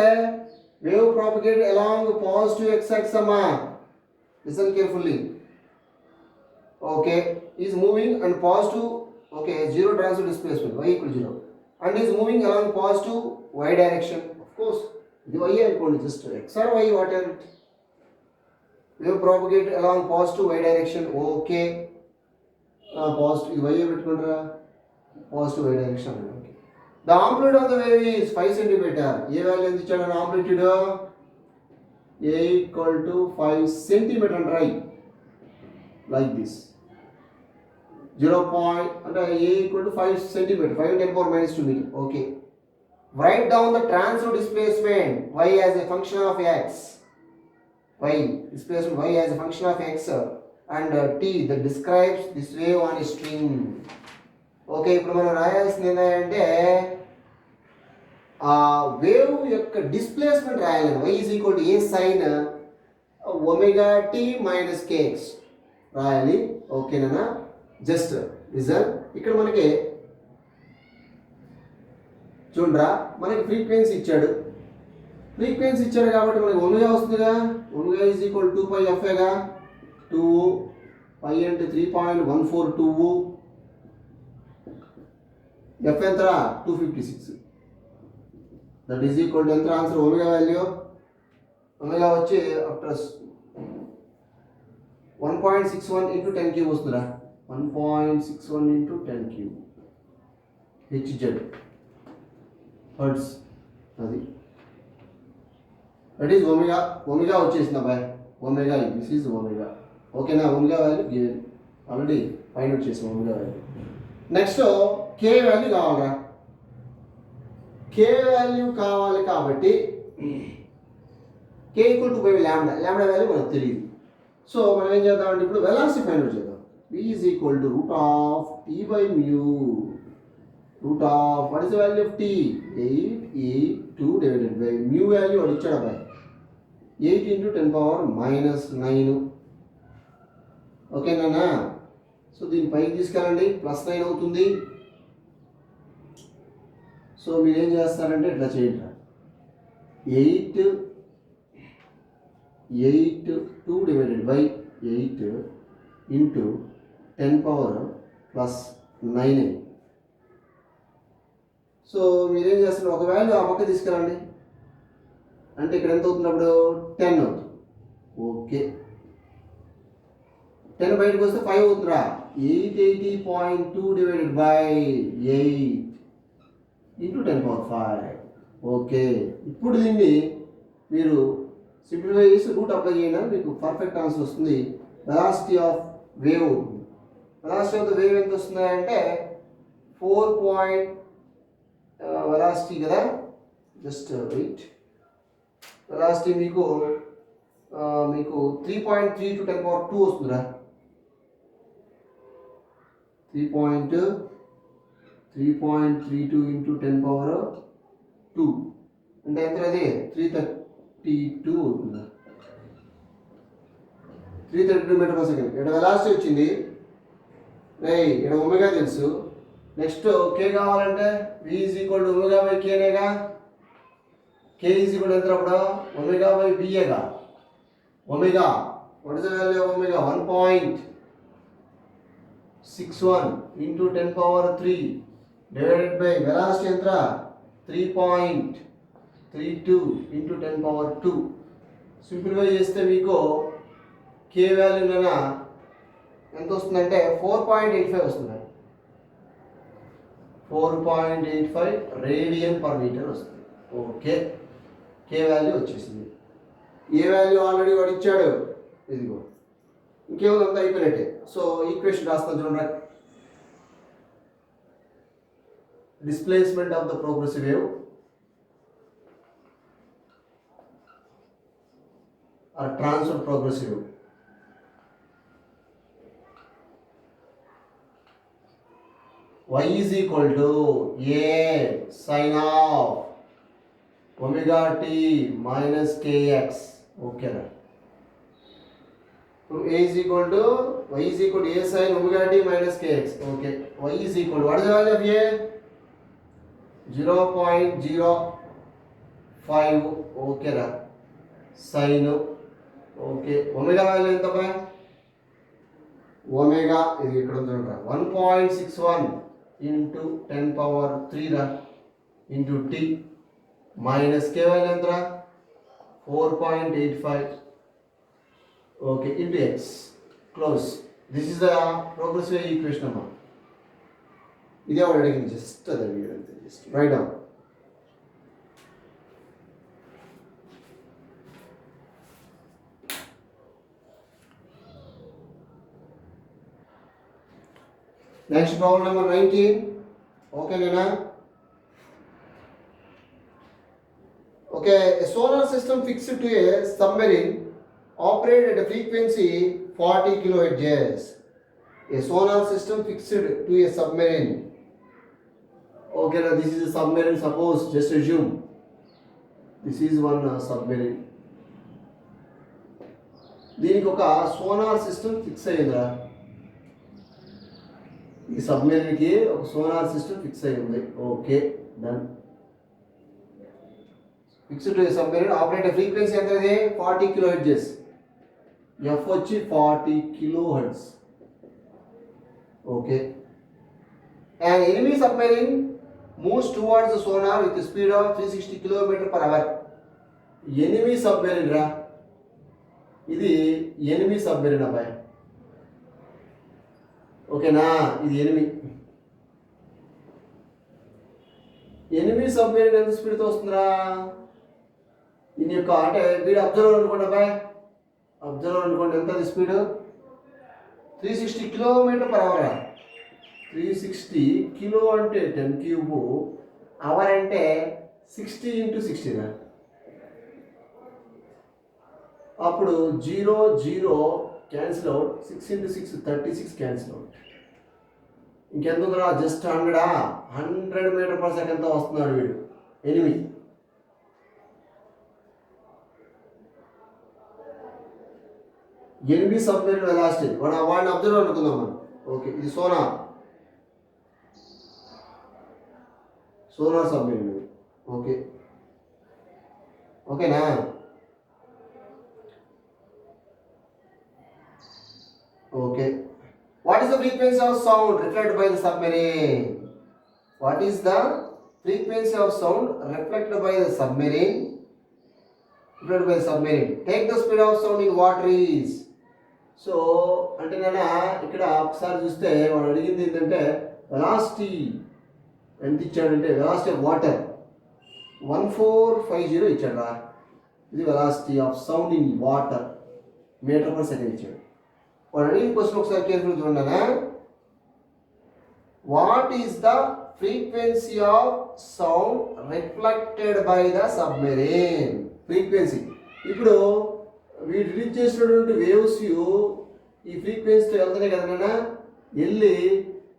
wave propagate along positive x axis అమ్మా. Listen carefully. Okay, is moving and positive. Okay, 0 transverse displacement y equal to 0 and is moving along positive y direction. Of course ఇది y అనుకోండి, just x or y whatever it. Wave propagate along positive y direction. Okay, positive ఇది y పెట్టుకుంటారా, positive y direction. Okay, the amplitude of the wave is 5 cm. A value ఎంత ఇచ్చాడు amplitude? a equal to 5 cm అంటారా, like this. 0 point అంటే a equal to 5 cm, 5 × 10⁻⁻2 meter. Okay, write down the transverse displacement y as a function of x. Y displacement y as a function of x and t that describes this wave on a string. Okay, ఇప్పుడు మనం రాయాల్సింది ఏంటంటే ఆ wave యొక్క displacement రాయాలి. y is equal to a sin ωt minus kx రాయాలి. ఓకేనా? Just result ఇక్కడ మనకి చూడరా, మనకి ఫ్రీక్వెన్సీ ఇచ్చాడు. ఫ్రీక్వెన్సీ ఇచ్చాడు కాబట్టి మనకి ఒమేగా వస్తుందిగా. ఒమేగా ఈజ్ ఈక్వల్ 2πf గా. 2π అంటే 3.142. ఎఫ్ ఎంతరా? 256. దట్ ఈజ్ ఈక్వల్ టు ఎంత ఆన్సర్? ఒమేగా వాల్యూ ఒమేగా వచ్చి ఆఫ్టర్ 1.61 × 10³ వస్తుందిరా. 1.61 into 10 cube HZ హర్ట్స్ అది దట్ ఈస్ ఒమేగా. ఒమేగా వచ్చేసింది అబ్బాయి, ఒమేగా దిస్ ఈజ్ ఒమేగా. ఓకేనా, omega value given already find out చేసాం ఒమేగా వాల్యూ. నెక్స్ట్ కే value కావాలా, కే value కావాలి కాబట్టి కే ఈక్వల్ టు బై ల్యాండా, ల్యాండా వాల్యూ మనకు తెలియదు. సో మనం ఏం చేద్దామంటే ఇప్పుడు వెలాసిటీ ఫైండ్ అవుట్ చేద్దాం. V is equal to root of T by mu. Root of what is the value of T? 882 divided by mu value what ichchada by 8 into 10 power minus 9. Okay nana, so దీని పైకి తీసుకెళ్ళండి, plus 9 అవుతుంది. So మీరు ఏం చేస్తారంటే ఇట్లా చేయండి, 8 divided by 8 into 10 power plus 9. So మీరేం చేస్తారు, ఒక వాల్యూ ఆ పక్క తీసుకురండి, అంటే ఇక్కడ ఎంత అవుతుంది అప్పుడు 10 అవుతుంది. ఓకే, 10 బయటకు వస్తే 5 అవుతుందిరా. 880.2 divided by 8 into 10 power 5. Okay, ఇప్పుడు దీన్ని మీరు సింప్లిఫై చేసి రూట్ అప్లై చేయండి, మీకు పర్ఫెక్ట్ ఆన్సర్ వస్తుంది. Velocity of wave, velocity of the wave ఎంత వస్తుంది అంటే 4. వెలాసిటీ కదా, జస్ట్ వెయిట్, వెలాసిటీ మీకు 3.3 to 10 power 2 వస్తుందిరా. 3.32 into 10 power 2 అంటే ఎంత, అది 332 అవుతుందా, 332 మీటర్ పర్ సెకండ్. ఇక్కడ వెలాసిటీ వచ్చింది, ఇక్కడ ఒమేగా తెలుసు. నెక్స్ట్ కే కావాలంటే V is equal to omega by కేనేగా. కే ఈజ్ ఈక్వల్ ఎంత అప్పుడు, ఒమేగా బై బిఏగా. Omega what is the value of omega, 1.61 into 10 power 3 divided by velocity ఎంత, 3.32 into 10 power 2. సింప్లిఫై చేస్తే మీకు కే వాల్యూ ఎంత వస్తుందంటే 4.85 వస్తుంది. 4.85 రేడియన్ పర్ మీటర్ వస్తుంది. ఓకే, కే వాల్యూ వచ్చేసింది. ఏ వాల్యూ ఆల్రెడీ వాడు ఇచ్చాడు, ఇదిగో, ఇంకేముంది అంతా అయిపోయినట్టే. సో ఈక్వేషన్ రాస్తాను చూడండి, displacement of the progressive wave or transfer progressive wave. Y is equal to A sin of omega t minus kx. Okay right. So A is equal to y is equal to A sin omega t minus kx. Okay. Y is equal to what is the value of A? 0.05. Okay right. Sin. Okay. Omega value ఎంత by, omega ఇది ఇక్కడ ఉంది 1.61 into 10 power 3 రా into t minus k value ఎంత రా 4.85. okay into x close. this is the progressive equation అమ్మా. ఇదే వాడు అడిగింది, జస్ట్ అది అడిగాడు అంతే. Just right down. Next problem number 19. Okay, Nana. Okay, a sonar system fixed to a submarine operated at a frequency 40 kHz. A sonar system fixed to a submarine. Okay, now this is a submarine. Suppose, just assume this is one submarine. దీనికి ఒక sonar system fix అయ్యిందా, ఈ సబ్మెరీన్కి ఒక sonar system fix అయి ఉంది. Okay done. Fixed to submarine operator frequency ఎంత, 40 kHz. F వచ్చి 40 kHz. Okay, and enemy submarine moves towards the sonar with speed of 360 km/h. Enemy submarine రా, ఇది ఎనిమీ సబ్మెరీన్ అబ్బాయి. ఓకేనా, ఇది ఎనిమిది సబ్మెరీన్ ఎంత స్పీడ్తో వస్తుందిరా? దీని యొక్క అంటే వీడు అబ్జర్వర్ అనుకోండి అబ్బాయి, అబ్జర్వర్ అనుకోండి, ఎంత స్పీడ్? 360 km/h. 360 కిలో అంటే 10 క్యూబ్, అవర్ అంటే 60 × 60. అప్పుడు 0 0 క్యాన్సిల్ అవుట్, 6 × 6 36 క్యాన్సిల్ అవుట్. ఇంకెంత ఉందిరా? జస్ట్ 100 m/s వస్తున్నాడు వీడు. 8 సబ్మెరీన్ వెలాసిటీ. వాడిని అబ్జర్వ్ అనుకుందాం మనం. ఓకే, ఇది సోనార్ సబ్మెరీన్. ఓకేనా? Okay. What is the frequency of sound reflected by the submarine? What is the frequency of sound reflected by the submarine? Take the speed of sound in water is. So అంటే నేను ఇక్కడ ఒకసారి చూస్తే వాడు అడిగింది ఏంటంటే velocity ఎంత ఇచ్చాడంటే, వెలాసిటీ ఆఫ్ వాటర్ 1450 ఇచ్చాడు రా. ఇది velocity of sound in water m/s ఇచ్చాడు. వాడు అడిగిన క్వశ్చన్ ఒకసారి కేర్ఫుల్ చూడండి. What is the frequency of sound reflected by the submarine? Frequency. ఇప్పుడు వీడు రిలీజ్ చేసినటువంటి వేవ్స్ ఈ ఫ్రీక్వెన్సీతో వెళ్తున్నాయి కదా, వెళ్ళి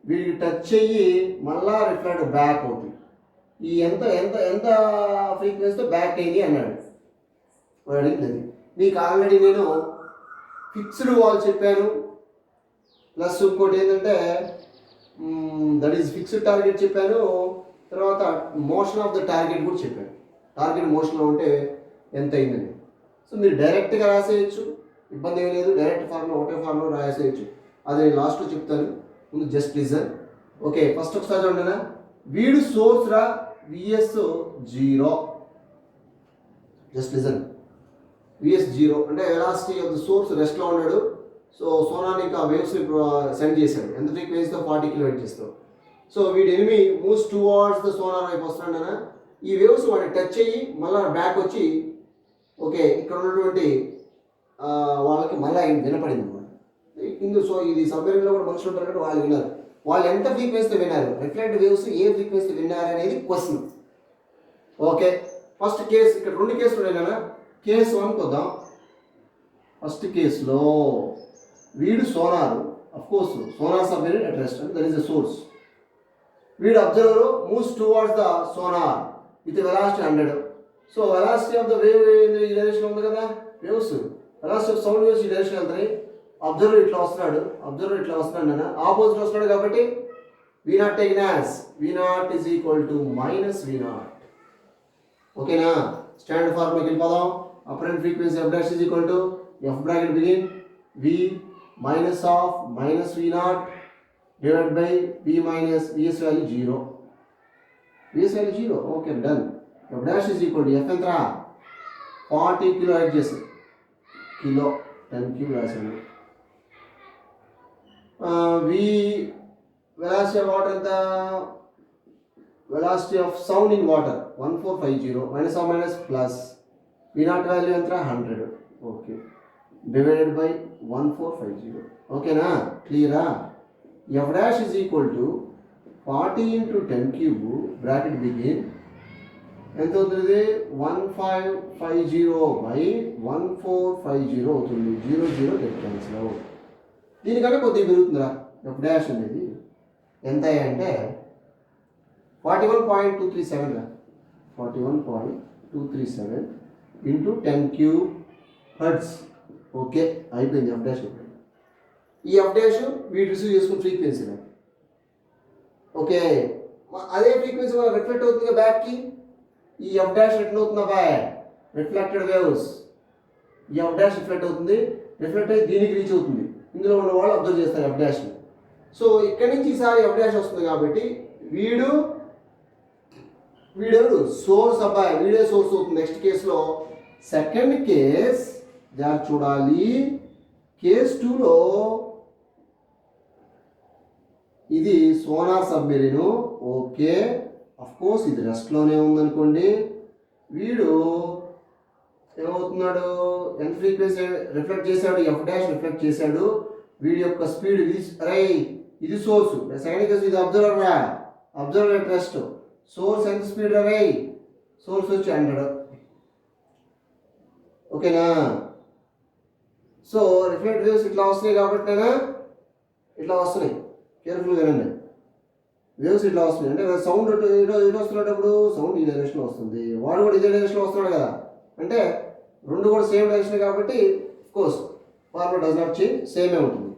వీడికి టచ్ అయ్యి మళ్ళా రిఫ్లెక్ట్ బ్యాక్ అవుతుంది. ఈ ఎంత ఎంత ఎంత ఫ్రీక్వెన్సీతో బ్యాక్ అయ్యి అన్నాడు వాడు అడిగింది. నీకు ఆల్రెడీ నేను ఫిక్స్డ్ వాల్ చెప్పాను, ప్లస్ ఇంకోటి ఏంటంటే దట్ ఈస్ ఫిక్స్డ్ టార్గెట్ చెప్పాను, తర్వాత మోషన్ ఆఫ్ ద టార్గెట్ కూడా చెప్పాను. టార్గెట్ మోషన్లో ఉంటే ఎంత అయిందని. సో మీరు డైరెక్ట్గా రాసేయచ్చు, ఇబ్బంది ఏం లేదు. డైరెక్ట్ ఫార్ములా ఒకటే ఫార్ములా రాసేయచ్చు, అది నేను లాస్ట్లో చెప్తాను. ముందు జస్ట్ లిజన్. ఓకే, ఫస్ట్ ఒకసారి చూడండి. వీడు సోర్స్ రా, విఎస్ 0. Just listen. విఎస్ 0 అంటే వెలాసిటీ ఆఫ్ ద సోర్స్ రెస్ట్లో ఉన్నాడు. సో సోనానికి ఆ వేవ్స్ని సెండ్ చేశాడు. ఎంత ఫ్రీక్వెన్సీతో? 40 kHz. సో వీడు enemy moves towards the sonar వైపు వస్తున్నాడు. ఈ వేవ్స్ వాడిని టచ్ అయ్యి మళ్ళీ బ్యాక్ వచ్చి ఓకే ఇక్కడ ఉన్నటువంటి వాళ్ళకి మళ్ళీ వినపడింది అనమాట. ఇందు సో ఇది సబ్మెరీన్లో కూడా మనుషులు ఉంటారు కాబట్టి వాళ్ళు విన్నారు. వాళ్ళు ఎంత ఫ్రీక్వెన్సీతో విన్నారు, రిఫ్లెక్ట్ వేవ్స్ ఏ ఫ్రీక్వెన్సీతో విన్నారు అనేది క్వశ్చన్. ఓకే, ఫస్ట్ కేసు ఇక్కడ 2 కేసులు ఉన్నాయి కదా. కేసు 1 వద్దాం. ఫస్ట్ కేసులో వీడు sonar, of course sonar submarine at rest, that is the source. వీడు observer moves towards the sonar with velocity 100. So velocity of the wave ఈ డైరెక్షన్ ఉంది కదా, waves velocity of sound waves ఈ డైరెక్షన్ వెళ్తాయి. Observer ఇట్లా వస్తున్నాడు నాన్న, ఆపోజిట్ వస్తున్నాడు కాబట్టి V0 taken as V0 is equal to -V0. ఓకేనా? స్టాండర్డ్ ఫార్ములాకి వెళ్ళిపోదాం. Apparent frequency F' is equal to F bracket begin V minus of -V0 divided by V minus VS value 0. VS value 0. Okay, done. F' is equal to F ఎంత 40 kHz. Kilo 10 cube రాశాను. V velocity of water ఎంత? velocity of sound in water 1450 minus or minus plus V0 value ఎంత? 100. Okay, divided by 1450. ఓకేనా? క్లియరా? F' is equal to 40 × 10 cube bracket begin ఎంత అవుతుంది? 1550 by 1450 అవుతుంది. 0 0 get cancel out. దీనికంటే కొద్దిగా పెరుగుతుందిరా F' అనేది. ఎంత అంటే 41.237 రా. 41.237 × 10 cube హెర్ట్జ్. ఓకే, అయిపోయింది F'. ఈ F' వీడు రిసీవ్ చేసుకున్న ఫ్రీక్వెన్సీ. ఓకే, అదే ఫ్రీక్వెన్సీ రిఫ్లెక్ట్ అవుతుంది బ్యాక్కి. ఈ F' రిఫ్లెక్ట్ అవుతుందా బాయ్? Reflected waves. ఈ F' రిఫ్లెక్ట్ అవుతుంది, రిఫ్లెక్ట్ అయ్యి దీనికి రీచ్ అవుతుంది. ఇందులో ఉన్న వాళ్ళు అబ్జర్వ్ చేస్తారు F'. సో ఇక్కడి నుంచి ఈసారి F' వస్తుంది కాబట్టి వీడెవరు? సోర్స్ అబ్బాయి, వీడే సోర్స్ అవుతుంది. నెక్స్ట్ కేసులో సెకండ్ కేస్ జాగ్రత్త చూడాలి. కేస్ 2లో ఇది సోనార్ సబ్మెరీను. ఓకే, అఫ్ కోర్స్ ఇది రెస్ట్లోనే ఉందనుకోండి. వీడు ఏమవుతున్నాడు, ఎంత ఫ్రీక్వెన్సీ రిఫ్లెక్ట్ చేశాడు, ఎఫ్ డాష్ రిఫ్లెక్ట్ చేశాడు. వీడి యొక్క స్పీడ్ ఇది. అరే ఇది సోర్స్, సెకండ్ కేసు ఇది అబ్జర్వర్ రా, అబ్జర్వర్ ఎట్ రెస్ట్. సోర్స్ ఎంత స్పీడ్ రా రే, సోర్స్ వచ్చి 100. ఓకేనా. సో రిఫ్లెక్ట్ వేవ్స్ ఇట్లా వస్తున్నాయి కాబట్టినా ఇట్లా వస్తున్నాయి. కేర్ఫుల్గా వినండి. వేవ్స్ ఇట్లా వస్తున్నాయి అంటే సౌండ్ ఇటు వస్తున్నప్పుడు సౌండ్ ఈ డైరెక్షన్లో వస్తుంది, వాడు కూడా ఇదే డైరెక్షన్లో వస్తున్నాడు కదా, అంటే రెండు కూడా సేమ్ డైరెక్షన్ కాబట్టి course formula does not change, సేమే ఉంటుంది.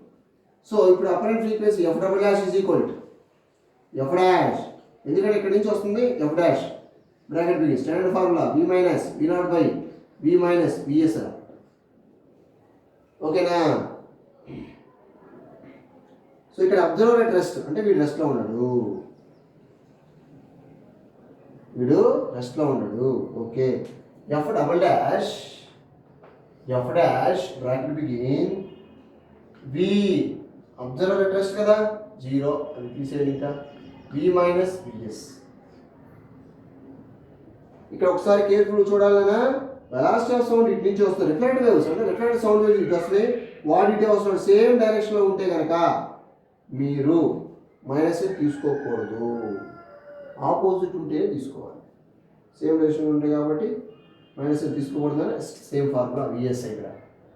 సో ఇప్పుడు apparent frequency F double dash is equal to F dash, ఎందుకంటే ఇక్కడి నుంచి వస్తుంది ఎఫ్ డాష్ బ్రాకెట్ బిగి standard formula V minus V not by we minus VS. ఓకేనా. సో ఇక్కడ అబ్జర్వర్ అట్ రెస్ట్ అంటే వీడు రెస్ట్లో ఉన్నాడు, వీడు రెస్ట్లో ఉన్నాడు. Okay, F double dash bracket begin V observer at rest కదా 0 అది తీసేయండి, ఇంకా వి మైనస్ విఎస్. ఇక్కడ ఒకసారి కేర్ఫుల్ చూడాలన్నా వెలాసిటీ ఆఫ్ సౌండ్ ఇటు నుంచి వస్తుంది, రిఫ్లెక్ట్ వేవ్స్ అంటే రిఫ్లెక్ట్ సౌండ్ వేవ్స్ ఇటు వస్తుంది, వాడు ఇటే వస్తున్నాడు. సేమ్ డైరెక్షన్లో ఉంటే కనుక మీరు మైనస్ తీసుకోకూడదు, ఆపోజిట్ ఉంటే తీసుకోవాలి. సేమ్ డైరెక్షన్ ఉంటాయి కాబట్టి మైనస్ తీసుకోకూడదు అని సేమ్ ఫార్ములా విఎస్. ఇక్కడ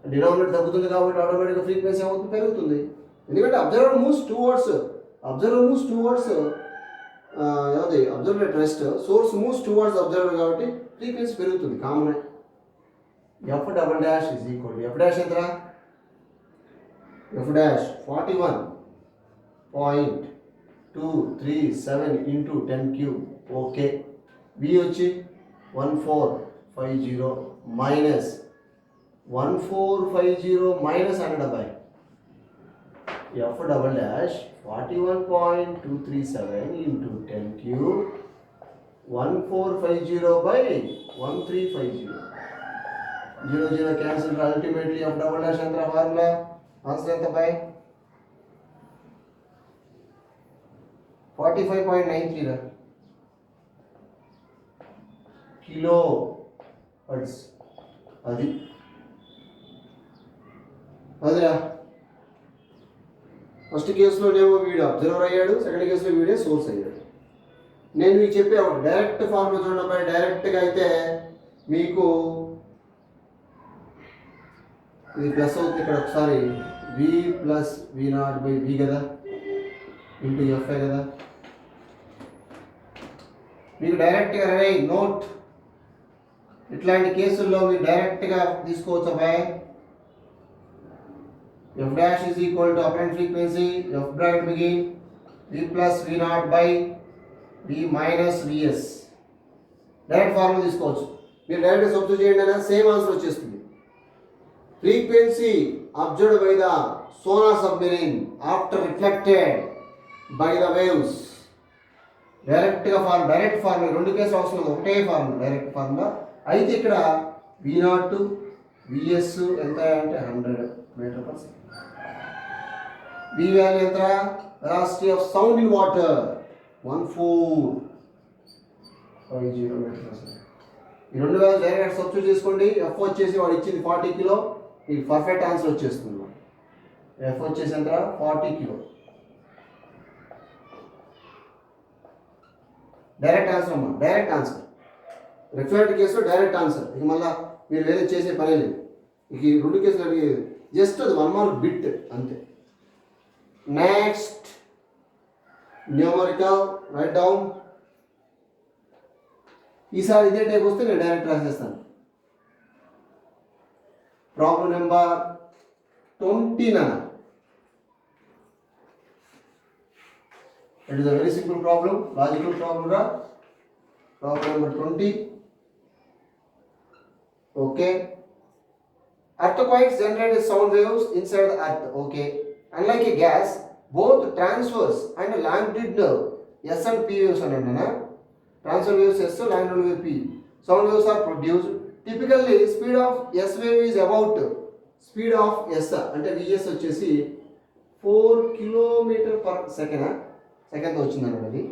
డినామినేటర్ తగ్గుతుంది కాబట్టి ఆటోమేటిక్గా ఫ్రీక్వెన్సీ ఏమవుతుంది, పెరుగుతుంది. ఎందుకంటే అబ్జర్వర్ మూవ్స్ టువర్డ్స్ ఏది observer at rest, source moves towards observer కాబట్టి ఫ్రీక్వెన్సీ పెరుగుతుంది common. F double dash is equal F dash ఎంత, F dash 41.237 into 10 cube. Okay, V వచ్చి 1450 minus 1450 minus 170. F double dash 41.237 into 10 cube 1450 by 1350. 0 0 cancel. Ultimately F double dash ఎంత formula, answer ఎంత by 45.93 kilo hertz. అదిరా first కేసులోనేమో వీడు observer అయ్యాడు, second కేసులో వీడే source అయ్యాడు. నేను మీకు చెప్పే ఒక డైరెక్ట్ ఫార్ములా చూడండి, డైరెక్ట్గా అయితే మీకు ఇది ప్లస్ అవుతుంది. ఇక్కడ ఒకసారి వి ప్లస్ వి నాట్ బై వి కదా ఇంటూ ఎఫ్ఐ కదా. మీకు డైరెక్ట్గా రే నోట్, ఇట్లాంటి కేసుల్లో మీరు డైరెక్ట్గా తీసుకోవచ్చు అబ్బాయి. F dash is equal to apparent frequency f bracket begin v plus v not by we minus v s. Direct formula తీసుకోవచ్చు. మీరు డైరెక్ట్ సబ్స్టిట్యూట్ చేయండి అయినా సేమ్ ఆన్సర్ వచ్చేస్తుంది. Frequency observed by the sonar submarine after reflected by the waves. Direct formula రెండు కేసులు అవసరం లేదు, ఒకటే ఫార్ములా డైరెక్ట్ ఫార్ములా. అయితే ఇక్కడ వి నాట్ విఎస్ ఎంత అంటే 100 metre per second. V value ఎంత, velocity of sound in water 1450 metre per second. ఈ రెండు వాల్యూ డైరెక్ట్ సబ్స్టిట్యూట్ చేసుకోండి. ఎఫ్ వచ్చేసి వాడు ఇచ్చింది 40 కిలో, మీకు పర్ఫెక్ట్ ఆన్సర్ వచ్చేస్తుంది. ఎఫ్ వచ్చేసి ఎంత 40 కిలో. డైరెక్ట్ ఆన్సర్ అమ్మా, డైరెక్ట్ ఆన్సర్. రిఫ్లెక్ట్ కేసులో డైరెక్ట్ ఆన్సర్. ఇక మళ్ళీ మీరు వేరే చేసే పనే లేదు. ఇక ఈ రెండు కేసులు అడిగేది జస్ట్ అది 1 మార్క్ బిట్ అంతే. Next numerical right down. ఈసారి ఇదే టైప్ వస్తే నేను డైరెక్ట్ రాసేస్తాను. Problem number 29. It is a very simple problem, logical problem. Problem number 20. Okay. Earthquakes generate sound waves inside the earth. Okay. Unlike a gas, both transverse and longitudinal S and P waves are transverse waves S, longitudinal wave P. Sound waves are produced. Typically, speed of S wave is about speed of S. అంటే VS వచ్చేసి 4 km/s. Second వచ్చింది అన్నది.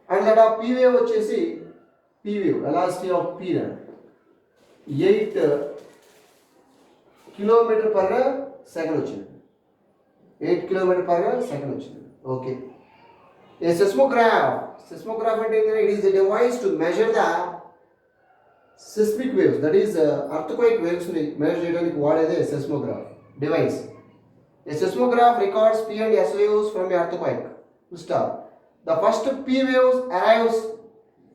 And that of P wave వచ్చేసి P wave velocity of P 8 kilometre per second వచ్చింది. 8 kilometre per second వచ్చింది. Okay. A seismograph అంటే ఏంటంటే it is the device to measure the seismic waves, that is earthquake వేవ్స్ని measure చేయడానికి వాడేదే seismograph device. A seismograph records P and S waves from the earthquake. Stop. The first P waves arrives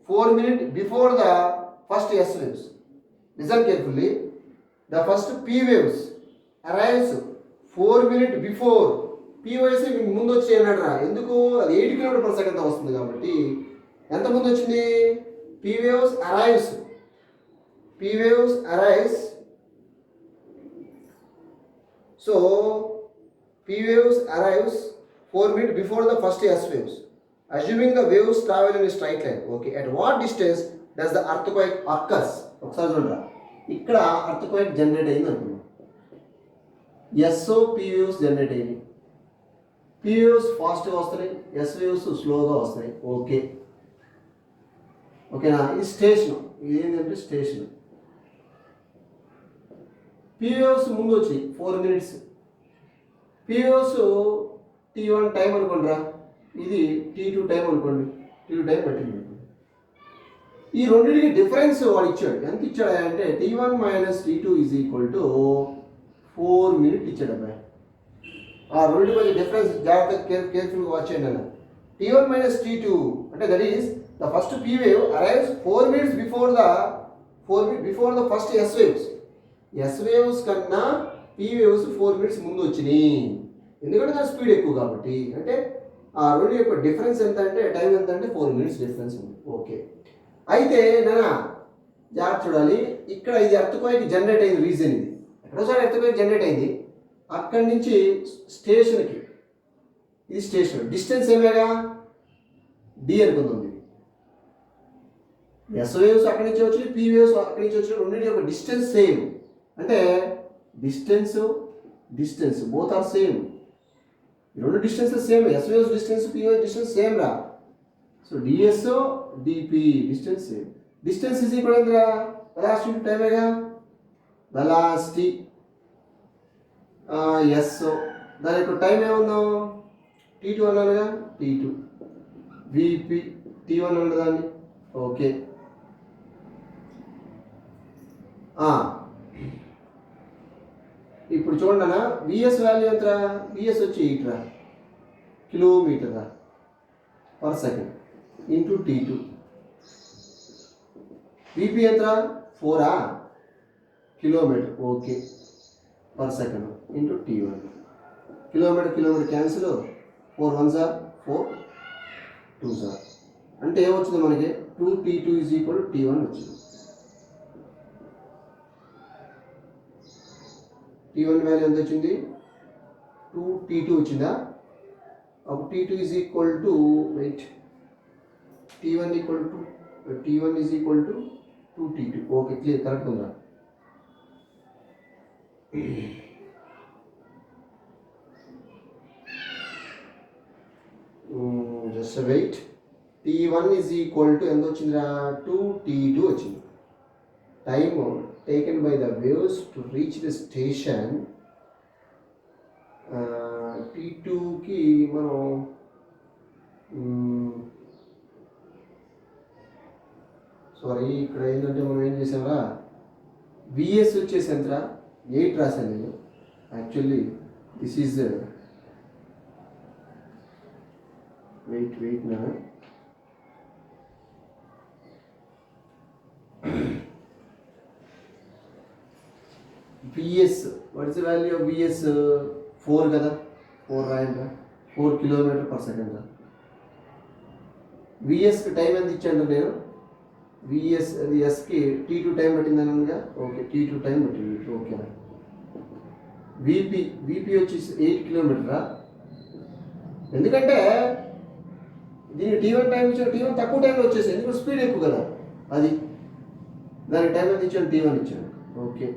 4 minutes before the first S waves. Listen carefully. The first P waves arrives 4 minutes before. P waves ముందు వచ్చి అన్నాడు. ఎందుకు? అది 8 kilometre per second వస్తుంది కాబట్టి ఎంత ముందు వచ్చింది? P waves arrives. P waves arrives. So P waves arrives 4 minutes before the first S waves, assuming the waves travel in a straight line. Okay, at what distance does the earthquake occurs? ఒకసారి చూడరా, ఇక్కడ earthquake generate అయింది అనుకున్నాం. S O P waves generate అయింది. P waves ఫాస్ట్గా వస్తున్నాయి, yes waves స్లోగా వస్తున్నాయి. ఓకే, ఓకేనా? ఇది స్టేషన్, ఇది ఏంటంటే స్టేషన్. పీ వేవ్స్ ముందు వచ్చి 4 minutes. పీఓస్ T1 టైం అనుకోండిరా, ఇది T2 టైం అనుకోండి. T2 టైం పట్టింది. ఈ రెండింటికి డిఫరెన్స్ వాడు ఇచ్చాడు. ఎంత ఇచ్చాడు అంటే T1 minus T2 is equal to 4 minutes ఇచ్చాడు అబ్బాయి. ఆ రెండు మధ్య డిఫరెన్స్ జాగ్రత్తగా కేర్ఫుల్గా వాచ్ చేయండి అన్న. T1 మైనస్ T2 అంటే that is the first P wave arrives 4 minutes before the first yes waves. Yes waves కన్నా పీ వేవ్స్ 4 minutes ముందు వచ్చినాయి. ఎందుకంటే దాని స్పీడ్ ఎక్కువ కాబట్టి. అంటే ఆ రెండు యొక్క డిఫరెన్స్ ఎంత అంటే టైం ఎంత అంటే 4 minutes డిఫరెన్స్ ఉంది. ఓకే, అయితే నాన్న జాగ్రత్త చూడాలి. ఇక్కడ ఇది ఎర్త్క్వేక్ జనరేట్ అయింది. రీజన్ ఇది ఎక్కడోసారి ఎర్త్క్వేక్ జనరేట్ అయింది. అక్కడి నుంచి స్టేషన్కి, ఇది స్టేషన్ డిస్టెన్స్ ఏమేగా డి అనుకుంది. ఎస్ వేవ్స్ అక్కడి నుంచి వచ్చి పీ వేవ్స్ అక్కడి నుంచి వచ్చి రెండింటి యొక్క డిస్టెన్స్ సేమ్. అంటే డిస్టెన్స్ బోత్ ఆర్ సేమ్. రెండు distances same. S waves distance, P waves distance same రా. సో డిఎస్ఓ DP distance same. Distance is equal ఏంద్రా? వెలాసిటీ టు టైమేగా. వెలాసిటీ ఎస్ఓ దాని యొక్క టైం ఏముందో T2 అన్నానుగా, T2 విపి T1 అన్నదాన్ని. ఓకే, ఇప్పుడు చూడండి అన్న, విఎస్ వాల్యూ ఎంతరా? విఎస్ వచ్చి 8 kilometre per second into T2. V p ఎంతరా? 4 kilometre okay per second into T1. Kilometre cancel. 4 1s 4 2s అంటే ఏమొచ్చింది మనకి? 2T2 ఈజ్ ఈక్వల్ T1 వచ్చింది. T1 వాల్యూ ఎంత వచ్చింది? 2T2 వచ్చిందా? అప్పుడు T2 is equal to wait T1 is equal to 2T2. Okay, clear, correct ఉందా? Just wait. T1 is equal to ఎంత వచ్చిందిరా? 2T2 వచ్చింది. Time taken by the waves to reach the station. T2కి మనం సారీ ఇక్కడ ఏంటంటే మనం ఏం చేసామరా? విఎస్ వచ్చేసి ఎంతరా? 8 రాశాను నేను. యాక్చువల్లీ దిస్ ఈజ్ వెయిట్ నా v s what is the value of v s? 4 కదా, 4 రాయండి. 4 కిలోమీటర్ పర్ సెకండ్. విఎస్కి టైం ఎంత ఇచ్చాను నేను? విఎస్ అది ఎస్కి T2 టైం పట్టింది అనగా. ఓకే, T2 టైం పట్టింది. ఓకేనా? విపి వచ్చేసి 8 కిలోమీటరా. ఎందుకంటే దీనికి T1 టైం ఇచ్చాను. T1 తక్కువ టైంలో వచ్చేసి ఎందుకంటే స్పీడ్ ఎక్కువ కదా, అది దానికి టైం ఎంత ఇచ్చాను? T1 ఇచ్చాను. Okay,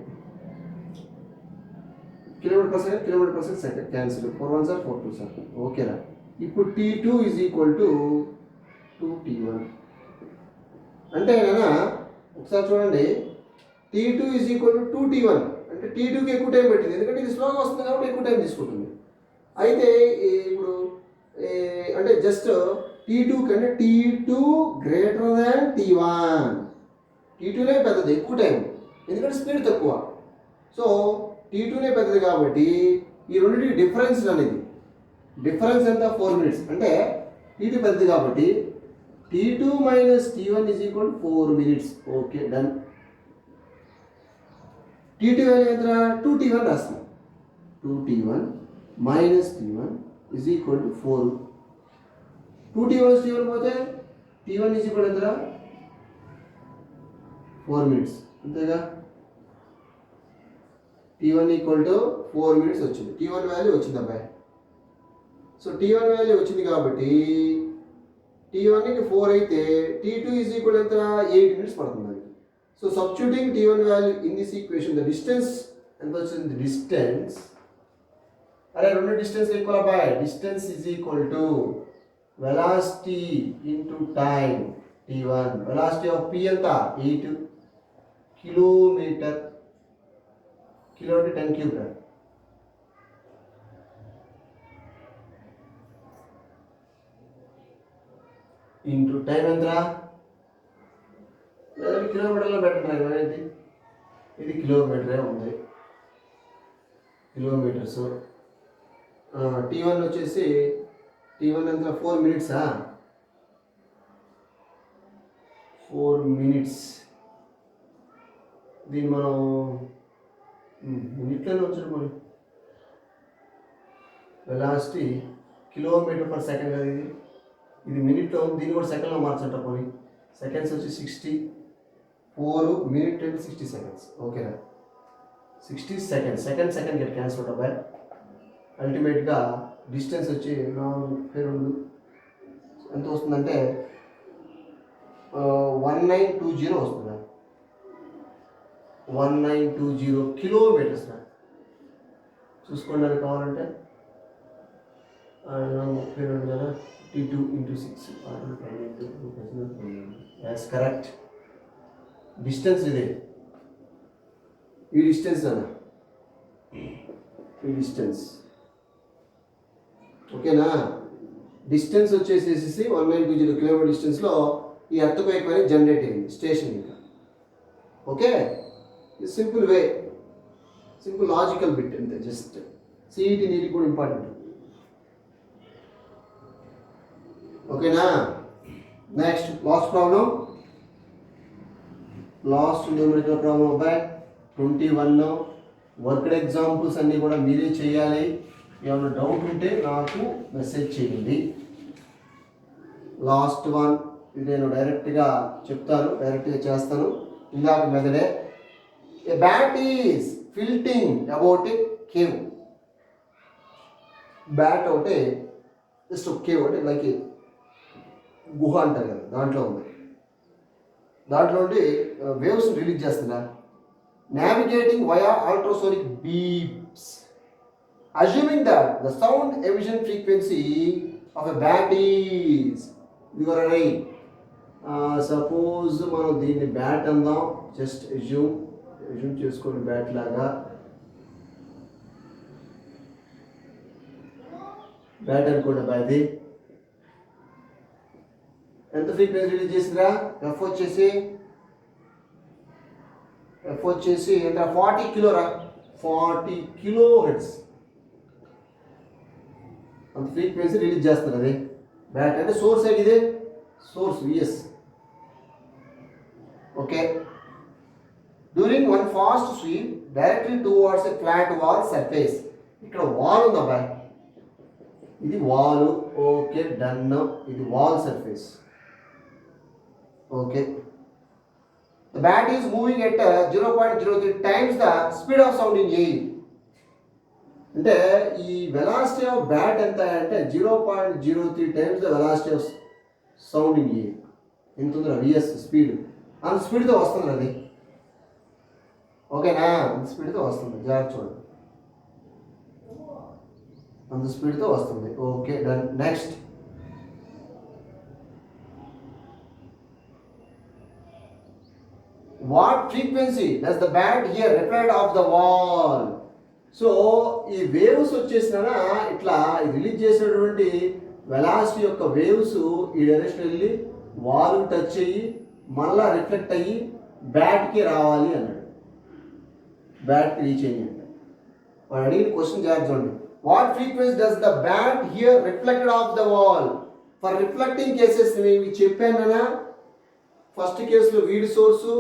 kilometre per second cancel. 4 1s 4 2s ఓకేనా? ఇప్పుడు T2 is equal to 2T1 అంటే కదా ఒకసారి చూడండి T2 is equal to 2T1 అంటే T2కి ఎక్కువ టైం పెట్టింది ఎందుకంటే ఇది స్లోగా వస్తుంది కాబట్టి ఎక్కువ టైం తీసుకుంటుంది. అయితే ఇప్పుడు అంటే జస్ట్ T2 కంటే T2 గ్రేటర్ దాన్ T1 T2నే పెద్దది ఎక్కువ టైం ఎందుకంటే స్పీడ్ తక్కువ. సో T2నే పెద్దది కాబట్టి ఈ రెండింటికి డిఫరెన్స్ అనేది డిఫరెన్స్ ఎంత 4 minutes అంటే T2 పెద్దది కాబట్టి T2 minus T1 is equal to 4 minutes. Okay done. T2 value ఎంత 2T1 రాస్తాం 2T1 minus T1 is equal to 4. 2T1 T1 పోతే T1 is equal to ఎంత 4 minutes అంతేగా. T1 equal to 4 minutes వచ్చింది. T1 value వచ్చింది అబ్బాయి. So T1 value వచ్చింది కాబట్టి T1కి 4 అయితే T2 ఈజ్ ఈక్వల్ ఎంత 8 minutes పడుతుంది అది. So substituting T1 value in this equation the distance ఎంత వచ్చింది డిస్టెన్స్ అరే రెండు డిస్టెన్స్ ఈక్వల్ అబ్బాయి distance is equal to velocity into time T1 velocity of P ఎంత 8 కిలోమీటర్ కిలో అంటే 10 cube ఇంటూ టైం ఎంతరా కిలోమీటర్లో పెట్టండి అనేది ఇది కిలోమీటరే ఉంది కిలోమీటర్స్. T1 వచ్చేసి T1 ఎంత 4 minutes 4 minutes దీన్ని మనం మినిట్లోనే వచ్చాడు మరి వెలాసిటీ కిలోమీటర్ పర్ సెకండ్ కదా ఇది మినిట్లో దీన్ని కూడా సెకండ్లో మార్చంట పోనీ సెకండ్స్ వచ్చి 60 4 minute అంటే 60 seconds ఓకేనా 60 seconds second get cancel out అబ్బాయి. అల్టిమేట్గా డిస్టెన్స్ వచ్చి 42 ఎంత వస్తుందంటే 1920 వస్తుందా 1920 కిలోమీటర్స్ చూసుకోండి అది కావాలంటే 32 కదా T2 into 6 that's correct. Distance ఇదే ఈ డిస్టెన్స్ అన్న ఈ డిస్టెన్స్ ఓకేనా. డిస్టెన్స్ వచ్చేసేసి 1920 కిలోమీటర్ డిస్టెన్స్లో ఈ ఎర్త్క్వేక్ అనేది జనరేట్ అయింది స్టేషన్ ఇంకా. Okay simple way simple logical bit అంతే జస్ట్ సిఈటి నీటి కూడా ఇంపార్టెంట్ ఓకేనా. Next last problem last numerical problem అబ్బాయి 21 వర్క్డ్ ఎగ్జాంపుల్స్ అన్నీ కూడా మీరే చేయాలి. ఏమైనా డౌట్ ఉంటే నాకు మెసేజ్ చేయండి. లాస్ట్ వన్ ఇది నేను డైరెక్ట్గా చెప్తాను డైరెక్ట్గా చేస్తాను ఇందాక మెదడే. A bat is flitting about a cave bat ఒకటే జస్ట్ ఒక కేవ్ అంటే లైక్ గుహ అంటారు కదా దాంట్లో ఉంది దాంట్లో ఉండి వేవ్స్ రిలీజ్ చేస్తుందా navigating via ultrasonic beams assuming that the sound emission frequency of a bat is suppose మనం దీన్ని బ్యాట్ అందాం జస్ట్ అజ్యూమ్ చేసుకోండి బ్యాట్ లాగా బ్యాట్ అనుకోండి అది ఎంత ఫ్రీక్వెన్సీ రిలీజ్ చేసిందిరా ఎఫ్ వచ్చేసి ఎంత 40 కిలోరా 40 కిలో హెర్ట్జ్ అంత ఫ్రీక్వెన్సీ రిలీజ్ చేస్తారు అది బ్యాట్ అంటే సోర్స్ ఏంటి ఇది source v s okay. During one fast sweep directly towards a flat wall surface ఇక్కడ వాల్ ఉంది అబ్బాయి ఇది వాల్ ఓకే డన్ ఇది wall surface okay. The bat is moving at 0.03 times the speed of sound in air. అంటే ఈ velocity of bat ఎంత అంటే 0.03 times the velocity of sound in air. ఎంత ఉందిరా విఎస్ స్పీడ్ అంత స్పీడ్తో వస్తుంది అది ఓకేనా అంత స్పీడ్తో వస్తుంది జాగ్రత్త చూడండి అంత స్పీడ్తో వస్తుంది. Okay done. Next what frequency does the bat hear reflect off the wall? So ఈ వేవ్స్ వచ్చేసినా ఇట్లా రిలీజ్ చేసినటువంటి వెలాసిటీ యొక్క వేవ్స్ ఈ డైరెక్షన్ వెళ్ళి వాల్ టచ్ అయ్యి మళ్ళా రిఫ్లెక్ట్ అయ్యి బ్యాట్కి రావాలి అన్నాడు. బ్యాట్కి రీచ్ అయ్యి అంటే వాడు అడిగిన క్వశ్చన్ జాగ్రత్త చూడండి. What frequency does the bat here reflected of the wall? For reflecting cases నేను చెప్పాను. ఫస్ట్ కేసులో వీడి సోర్సు,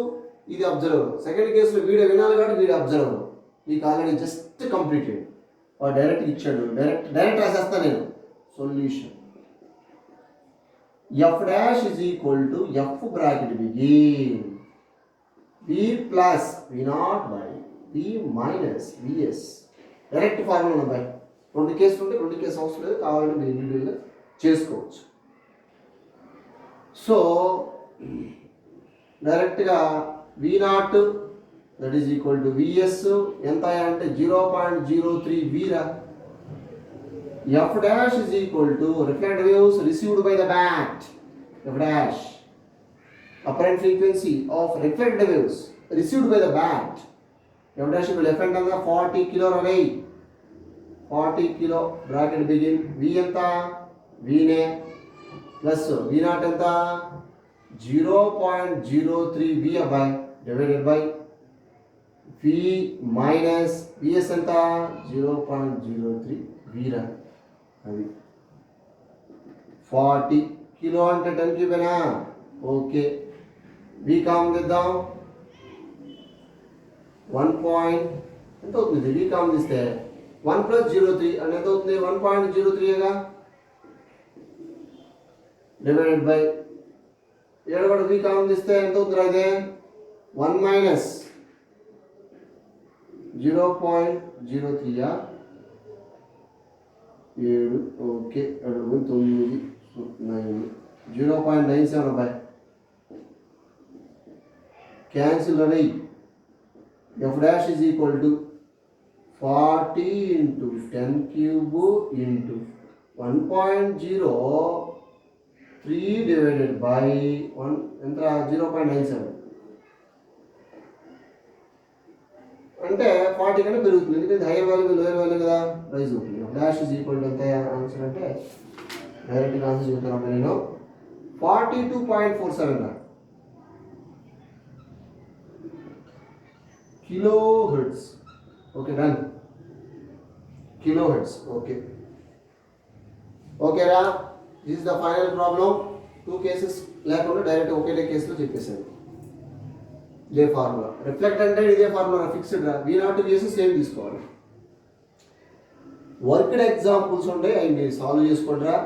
ఇది అబ్జర్వర్. సెకండ్ కేసులో వీడియో వినాలి కాబట్టి వీడియో అబ్జర్వర్. మీకు ఆల్రెడీ జస్ట్ కంప్లీటెడ్. వాడు డైరెక్ట్ ఇచ్చాడు. డైరెక్ట్ రాసేస్తాను నేను. Solution f dash is equal to f bracket begin v plus v not by we minus v s. Direct formula by. రెండు కేసులు ఉంటే రెండు కేసు అవసరం లేదు, కావాలంటే మీరు ఇండివిజువల్గా చేసుకోవచ్చు. సో డైరెక్ట్గా V not that is equal to VS ఎంత అంటే 0.03 వీరా. F dash is equal to reflected waves received by the bat. F dash apparent frequency of reflected waves received by the bat. F dash will effect on the 40 kilo away. 40 kilo bracket begin. V anta V ne plus V naught anta 0.03 V above divided by V minus Vs anta 0.03 V ra. అది 40 kilo ante 10 cube na. Okay we com తీద్దాం. 1 ఎంత అవుతుంది? వి com తీస్తే 1 + 0.3 అంటే ఎంత అవుతుంది? 1.03గా divided by 7 కూడా వి com తీస్తే ఎంత అవుతుంది? అదే 1 minus 0.03 7 okay 9 9 0.97 by cancel away. F dash is equal to 40 into 10 cube into 1.03 divided by 1 enter 0.97 అంటే 40 కన్నా పెరుగుతుంది, ఎందుకంటే హైయర్ వాల్యూ లోయర్ వాల్యూ కదా రైజ్ అవుతుంది. F dash is equal to ఎంత ఆన్సర్ అంటే డైరెక్ట్గా ఆన్సర్ చెప్తాను నేను 42.47 kilohertz. Okay, done. Kilohertz. Okay. Okay, Ra. This is the final problem. 2 cases లేకుండా డైరెక్ట్ ఒకే కేసులో చెప్పేసాను. ఇదే ఫార్ములా. రిఫ్లెక్ట్ అంటే ఇదే ఫార్ములా ఫిక్స్డ్ రా. V నాట్ కేసు సేమ్ తీసుకోవాలి. వర్క్డ్ ఎగ్జాంపుల్స్ ఉండే అవి మీరు సాల్వ్ చేసుకోండిరా.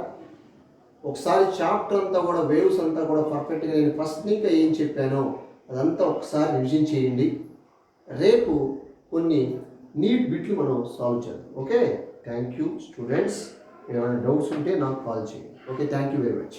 ఒకసారి చాప్టర్ అంతా కూడా వేవ్స్ అంతా కూడా పర్ఫెక్ట్గా నేను ఫస్ట్ ఇంకా ఏం చెప్పానో అదంతా ఒకసారి రివిజన్ చేయండి. రేపు కొన్ని నీట్ బిట్లు మనం సాల్వ్ చేద్దాం. Okay, thank you students. ఏమైనా డౌట్స్ ఉంటే నాకు కాల్ చేయండి. Okay, thank you very much.